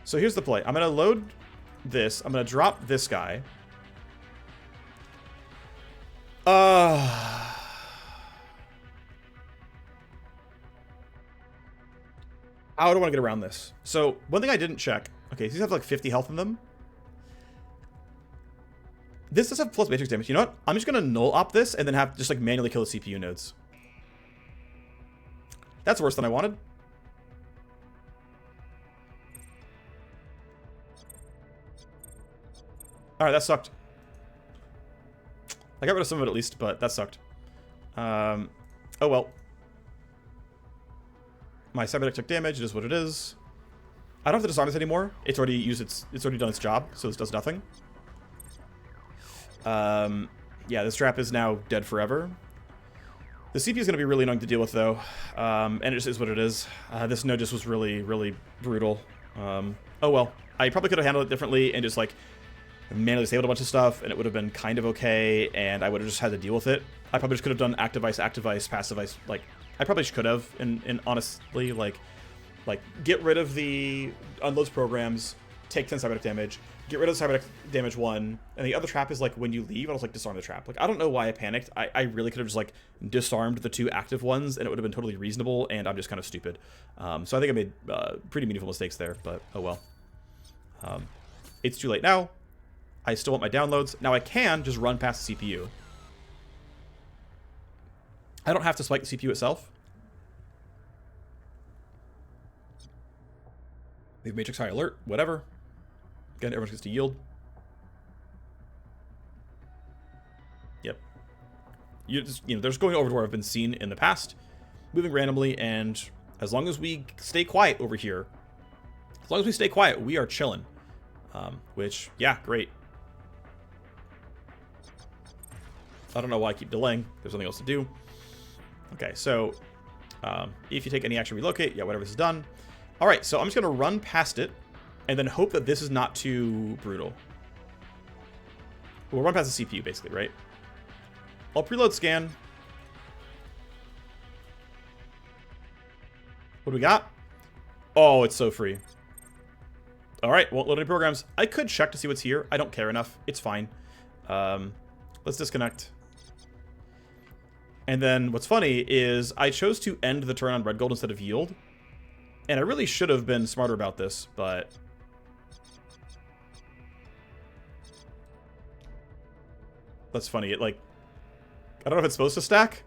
So here's the play. I'm going to load this. I'm going to drop this guy. How do I want to get around this? So one thing I didn't check. Okay, these have like 50 health in them. This does have plus matrix damage. You know what? I'm just going to null op this and then have just like manually kill the CPU nodes. That's worse than I wanted. Alright, that sucked. I got rid of some of it at least, but that sucked. Oh well. My cyberdeck took damage, it is what it is. I don't have to disarm this anymore. It's already done its job, so this does nothing. Yeah, this trap is now dead forever. The CPU is going to be really annoying to deal with, though, and it just is what it is. This node just was really, really brutal. Oh well. I probably could have handled it differently and just, like, manually disabled a bunch of stuff, and it would have been kind of okay, and I would have just had to deal with it. I probably just could have done active ice, passive ice, like, I probably just could have, and honestly, like, get rid of the unloads programs, take 10 cyberdeck damage, get rid of the cyberdeck damage 1, and the other trap is, like, when you leave, I'll just, like, disarm the trap. Like, I don't know why I panicked. I really could have just, like, disarmed the 2 active ones, and it would have been totally reasonable, and I'm just kind of stupid. So I think I made pretty meaningful mistakes there, but oh well. It's too late now. I still want my downloads. Now I can just run past the CPU. I don't have to spike the CPU itself. Leave Matrix High Alert, whatever. Again, everyone gets to yield. Yep. You know, they're just going over to where I've been seen in the past, moving randomly, and as long as we stay quiet over here, as long as we stay quiet, we are chilling. Which, yeah, great. I don't know why I keep delaying. There's nothing else to do. Okay, so if you take any action, relocate. Yeah, whatever, this is done. All right, so I'm just going to run past it and then hope that this is not too brutal. We'll run past the CPU, basically, right? I'll preload scan. What do we got? Oh, it's so free. All right, won't load any programs. I could check to see what's here. I don't care enough. It's fine. Let's disconnect. And then what's funny is I chose to end the turn on red gold instead of yield. And I really should have been smarter about this, but... That's funny. It, like... I don't know if it's supposed to stack.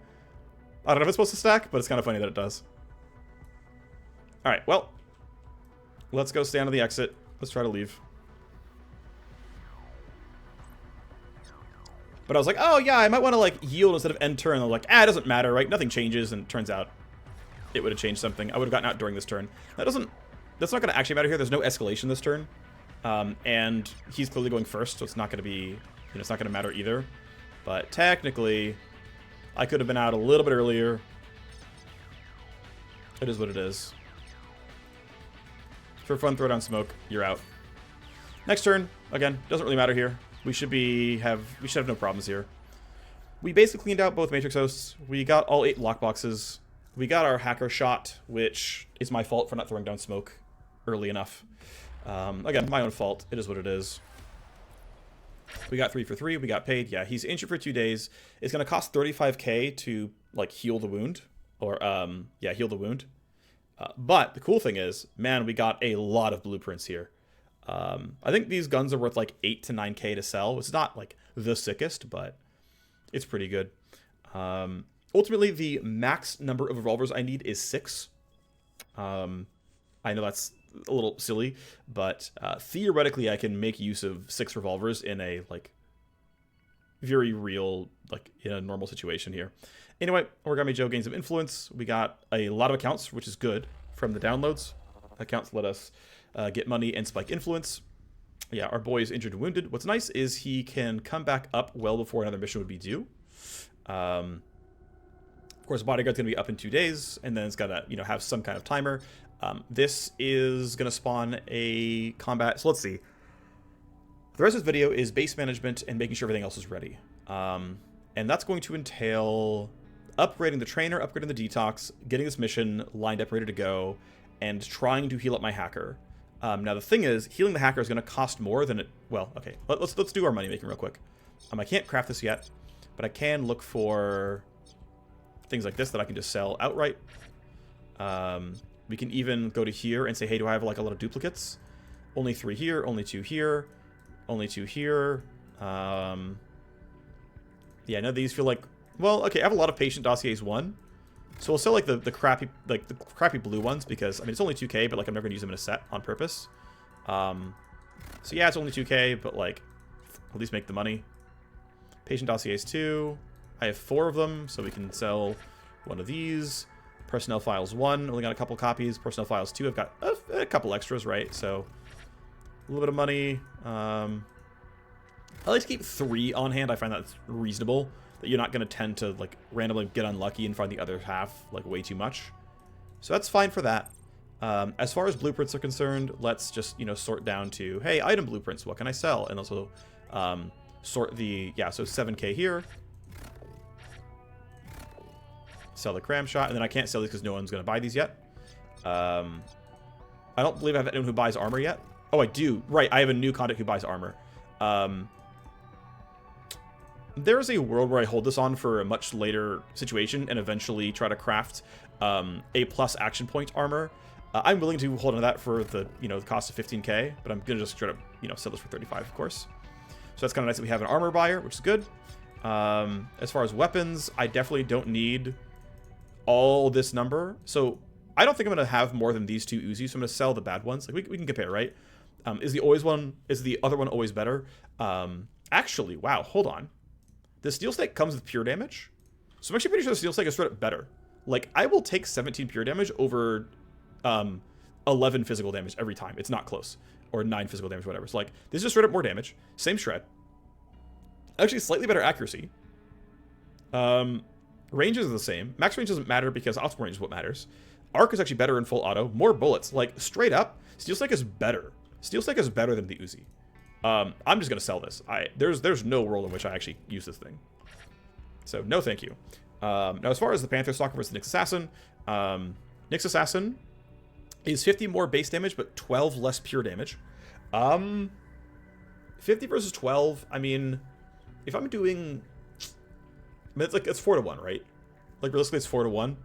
I don't know if it's supposed to stack, but it's kind of funny that it does. Alright, well. Let's go stand on the exit. Let's try to leave. But I was like, oh yeah, I might want to like yield instead of end turn. And I was like, it doesn't matter, right? Nothing changes, and it turns out it would have changed something. I would have gotten out during this turn. That's not going to actually matter here. There's no escalation this turn. And he's clearly going first, so it's not going to be, you know, it's not going to matter either. But technically, I could have been out a little bit earlier. It is what it is. For fun, throw down smoke. You're out. Next turn, again, doesn't really matter here. We should have no problems here. We basically cleaned out both matrix hosts. We got all 8 lockboxes. We got our hacker shot, which is my fault for not throwing down smoke early enough. Again, my own fault. It is what it is. We got 3 for 3. We got paid. Yeah, he's injured for 2 days. It's going to cost 35k to, like, heal the wound. Or, yeah, heal the wound. But the cool thing is, man, we got a lot of blueprints here. I think these guns are worth, like, 8 to 9k to sell. It's not, like, the sickest, but it's pretty good. Ultimately, the max number of revolvers I need is 6. I know that's a little silly, but theoretically I can make use of 6 revolvers in a, like, very real, like, in a normal situation here. Anyway, Origami Joe gains some influence. We got a lot of accounts, which is good, from the downloads. Accounts let us get money and spike influence. Yeah, our boy is injured and wounded. What's nice is he can come back up well before another mission would be due. Of course, Bodyguard's going to be up in 2 days, and then it's got to, you know, have some kind of timer. This is going to spawn a combat. So let's see. The rest of this video is base management and making sure everything else is ready. And that's going to entail upgrading the trainer, upgrading the detox, getting this mission lined up, ready to go, and trying to heal up my hacker. Now, the thing is, healing the hacker is going to cost more than it... Well, okay, let's do our money making real quick. I can't craft this yet, but I can look for things like this that I can just sell outright. We can even go to here and say, hey, do I have like a lot of duplicates? Only 3 here, only 2 here, only 2 here. Yeah, no, these feel like... Well, okay, I have a lot of patient dossiers 1. So we'll sell like the crappy blue ones because I mean it's only 2k, but like I'm never gonna use them in a set on purpose. So yeah, it's only 2k, but like At least make the money. Patient dossiers 2. I have 4 of them, so we can sell one of these. Personnel files 1. Only got a couple copies. Personnel files 2. I've got a couple extras, right? So a little bit of money. I like to keep 3 on hand. I find that's reasonable. That you're not going to tend to like randomly get unlucky and find the other half like way too much. So that's fine for that. As far as blueprints are concerned, let's just, you know, sort down to, hey, item blueprints, what can I sell? And also sort the, yeah, so 7K here. Sell the cram shot, and then I can't sell these because no one's going to buy these yet. I don't believe I have anyone who buys armor yet. Oh, I do. Right, I have a new contact who buys armor. There is a world where I hold this on for a much later situation and eventually try to craft a plus action point armor. I'm willing to hold on to that for the, you know, the cost of 15K, but I'm going to just try to, you know, sell this for 35, of course. So that's kind of nice that we have an armor buyer, which is good. As far as weapons, I definitely don't need all this number. So I don't think I'm going to have more than these 2 Uzis, so I'm going to sell the bad ones. Like, we can compare, right? Is the other one always better? Actually, wow, hold on. The steel stake comes with pure damage. So I'm actually pretty sure the steel stake is straight up better. Like, I will take 17 pure damage over 11 physical damage every time. It's not close. Or 9 physical damage, whatever. So, like, this is just straight up more damage. Same shred. Actually, slightly better accuracy. Ranges are the same. Max range doesn't matter because optimal range is what matters. Arc is actually better in full auto. More bullets. Like, straight up, steel stake is better. Steel stake is better than the Uzi. I'm just going to sell this. There's no world in which I actually use this thing. So, no thank you. Now, as far as the Panther Stalker versus Nyx Assassin, Nyx Assassin is 50 more base damage, but 12 less pure damage. 50 versus 12, I mean, if I'm doing... I mean, it's 4 to 1, right? Like, realistically, it's 4 to 1.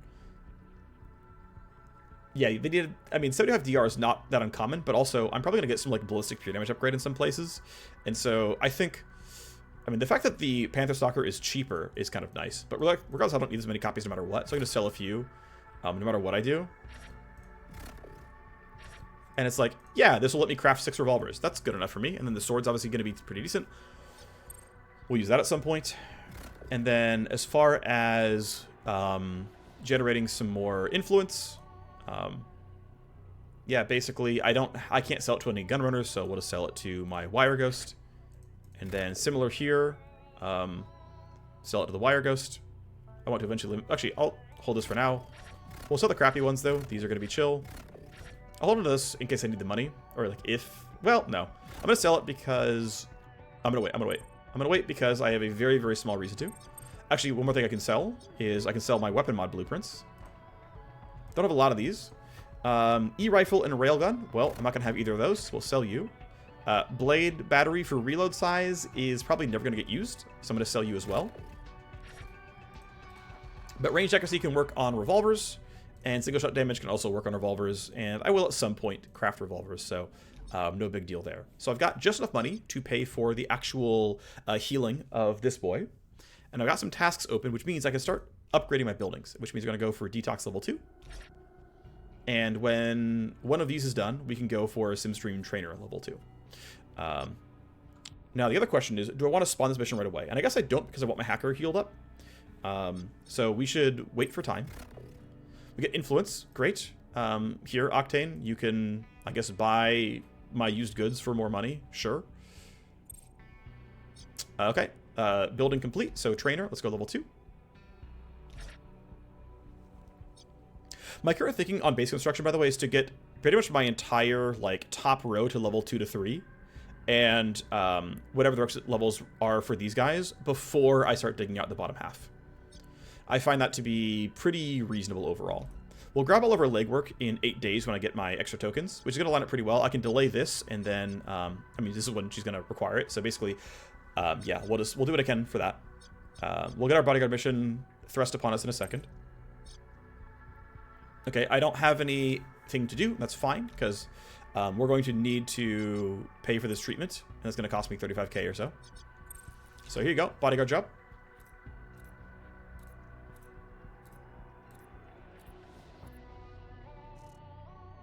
Yeah, they needed... I mean, 75 DR is not that uncommon, but also, I'm probably going to get some, like, ballistic pure damage upgrade in some places. And so, I think... I mean, the fact that the Panther Stalker is cheaper is kind of nice. But regardless, I don't need as many copies no matter what. So I'm going to sell a few, no matter what I do. And it's like, yeah, this will let me craft 6 revolvers. That's good enough for me. And then the sword's obviously going to be pretty decent. We'll use that at some point. And then as far as generating some more influence, yeah, basically, I can't sell it to any gunrunners, so we'll just sell it to my Wire Ghost. And then similar here, sell it to the Wire Ghost. I want to eventually... Actually, I'll hold this for now. We'll sell the crappy ones, though. These are going to be chill. I'll hold on to this in case I need the money. Or, like, if... Well, no. I'm going to sell it because... I'm going to wait. I'm going to wait because I have a very, very small reason to. Actually, one more thing I can sell is I can sell my weapon mod blueprints. Don't have a lot of these. E-rifle and railgun. Well, I'm not going to have either of those. So we'll sell you. Blade battery for reload size is probably never going to get used, so I'm going to sell you as well. But ranged accuracy can work on revolvers, and single shot damage can also work on revolvers, and I will at some point craft revolvers, so no big deal there. So I've got just enough money to pay for the actual healing of this boy, and I've got some tasks open, which means I can start upgrading my buildings, which means we're going to go for Detox level 2. And when one of these is done, we can go for a Simstream Trainer level 2. Now, the other question is, do I want to spawn this mission right away? And I guess I don't because I want my hacker healed up. So we should wait for time. We get influence. Great. Here, Octane, you can, I guess, buy my used goods for more money. Sure. Okay. Building complete. So trainer, let's go level 2. My current thinking on base construction, by the way, is to get pretty much my entire, like, top row to level 2 to 3. And whatever the requisite levels are for these guys before I start digging out the bottom half. I find that to be pretty reasonable overall. We'll grab all of our legwork in 8 days when I get my extra tokens, which is going to line up pretty well. I can delay this, and then, I mean, this is when she's going to require it. So basically, yeah, we'll do what I can for that. We'll get our bodyguard mission thrust upon us in a second. Okay, I don't have anything to do. That's fine, because we're going to need to pay for this treatment, and it's going to cost me 35k or so. So here you go, bodyguard job.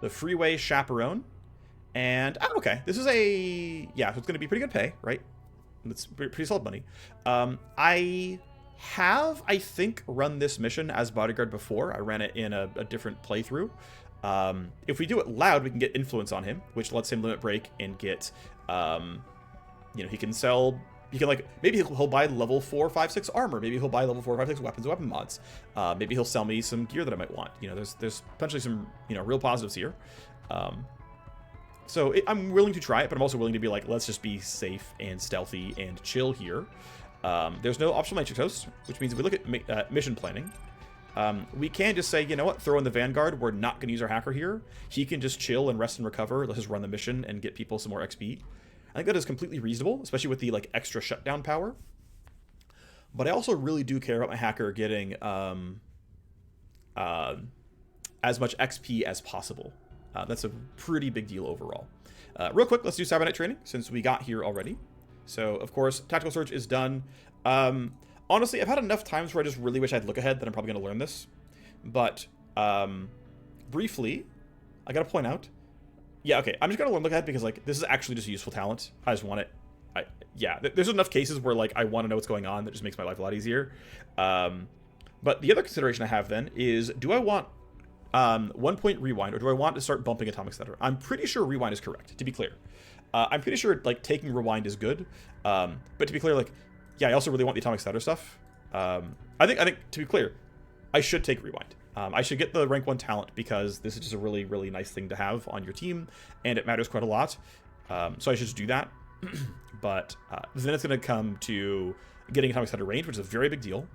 The freeway chaperone. And, okay, this is a, yeah, so it's going to be pretty good pay, right? That's pretty solid money. I have, I think, run this mission as bodyguard before. I ran it in a different playthrough. If we do it loud, we can get influence on him, which lets him limit break and get, he can sell. He can, like, maybe he'll buy level 4, 5, 6 armor. Maybe he'll buy level 4, 5, 6 weapons and weapon mods. Maybe he'll sell me some gear that I might want. There's potentially some, real positives here. So I'm willing to try it, but I'm also willing to be like, let's just be safe and stealthy and chill here. There's no optional matrix host, which means if we look at mission planning, we can just say, you know what, throw in the Vanguard. We're not going to use our hacker here. He can just chill and rest and recover. Let's just run the mission and get people some more XP. I think that is completely reasonable, especially with the extra shutdown power. But I also really do care about my hacker getting as much XP as possible. That's a pretty big deal overall. Real quick, let's do cybernet training since we got here already. So, of course, tactical search is done. Honestly, I've had enough times where I just really wish I'd look ahead that I'm probably going to learn this. But briefly, I got to point out. Yeah, okay, I'm just going to learn look ahead because this is actually just a useful talent. I just want it. There's enough cases where I want to know what's going on that just makes my life a lot easier. But the other consideration I have then is, do I want 1 point rewind, or do I want to start bumping atomic stutter? I'm pretty sure rewind is correct, to be clear. I'm pretty sure taking rewind is good. But to be clear, I also really want the atomic stutter stuff. I think to be clear, I should take rewind. I should get the rank 1 talent because this is just a really, really nice thing to have on your team, and it matters quite a lot. So I should just do that. But then it's going to come to getting atomic stutter range, which is a very big deal.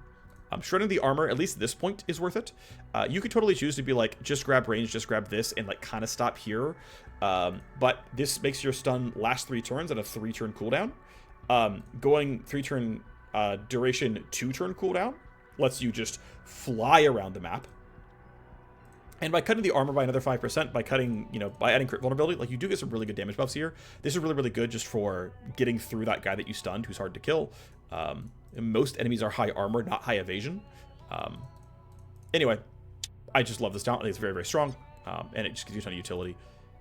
Shredding the armor, at least at this point, is worth it. You could totally choose to be just grab range, just grab this, and kind of stop here. But this makes your stun last 3 turns at a 3-turn cooldown. Going 3-turn duration, 2-turn cooldown lets you just fly around the map. And by cutting the armor by another 5%, by cutting, by adding crit vulnerability, you do get some really good damage buffs here. This is really, really good just for getting through that guy that you stunned, who's hard to kill. Most enemies are high armor, not high evasion. Anyway, I just love this talent. I think it's very, very strong, and it just gives you a ton of utility.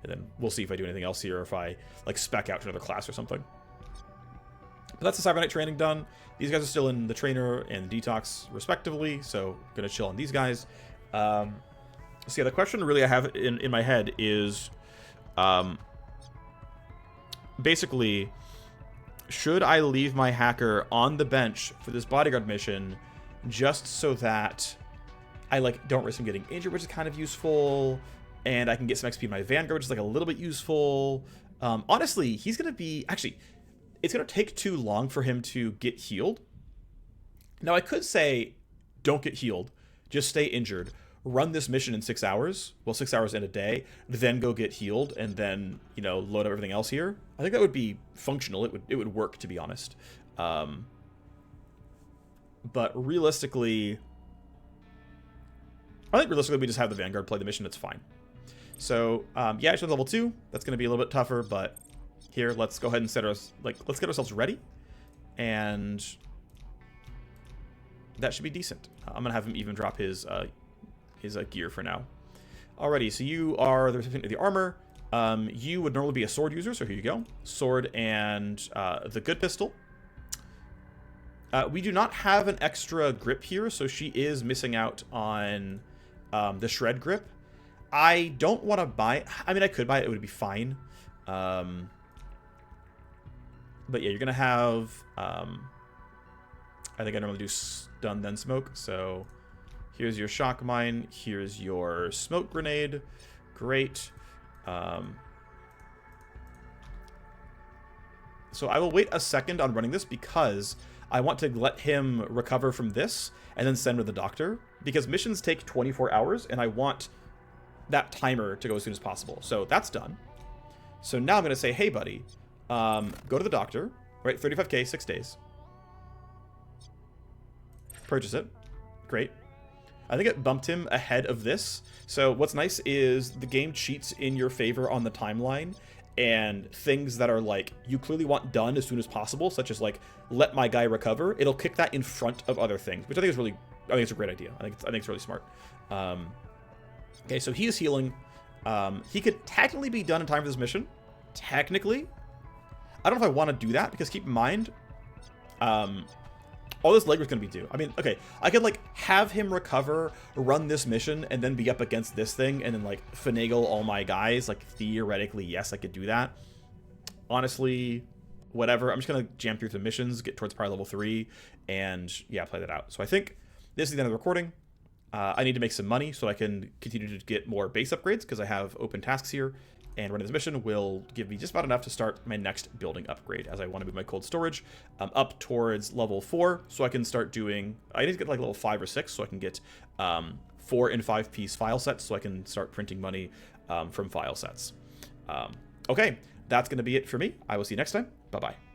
And then we'll see if I do anything else here, or if I spec out to another class or something. But that's the cybernet training done. These guys are still in the trainer and detox respectively, so I'm gonna chill on these guys. So yeah, the question really I have in my head is, basically, should I leave my hacker on the bench for this bodyguard mission just so that I don't risk him getting injured, which is kind of useful, and I can get some XP in my Vanguard, which is a little bit useful. Honestly, he's gonna be it's gonna take too long for him to get healed. Now I could say, don't get healed, just stay injured. Run this mission in 6 hours, 6 hours in a day, then go get healed, and then, load up everything else here. I think that would be functional. It would work, to be honest. But realistically, I think we just have the Vanguard play the mission. That's fine. So, yeah, it's level 2. That's going to be a little bit tougher, but here, let's go ahead and let's get ourselves ready, and that should be decent. I'm going to have him even drop his gear for now. Alrighty, so you are the recipient of the armor. You would normally be a sword user, so here you go. Sword and the good pistol. We do not have an extra grip here, so she is missing out on the shred grip. I don't want to buy it. I mean, I could buy it. It would be fine. But yeah, you're going to have... I think I normally do stun then smoke, so... Here's your shock mine. Here's your smoke grenade. Great. So I will wait a second on running this because I want to let him recover from this and then send him to the doctor, because missions take 24 hours and I want that timer to go as soon as possible. So that's done. So now I'm going to say, hey, buddy, go to the doctor. Right, 35k, 6 days. Purchase it. Great. I think it bumped him ahead of this. So what's nice is the game cheats in your favor on the timeline, and things that are you clearly want done as soon as possible, such as let my guy recover, it'll kick that in front of other things, which I think is really, I think it's a great idea. I think it's really smart. Okay, so he is healing. He could technically be done in time for this mission. Technically. I don't know if I want to do that, because keep in mind, all this legwork's gonna be due. I mean, okay, I could like have him recover, run this mission, and then be up against this thing, and then like finagle all my guys. Like theoretically, yes, I could do that. Honestly, whatever. I'm just gonna jam through the missions, get towards power level 3, and yeah, play that out. So I think this is the end of the recording. I need to make some money so I can continue to get more base upgrades because I have open tasks here. And running this mission will give me just about enough to start my next building upgrade, as I want to move my cold storage up towards level 4, so I can start doing... I need to get like level 5 or 6, so I can get 4 and 5 piece file sets, so I can start printing money from file sets. Okay, that's going to be it for me. I will see you next time. Bye-bye.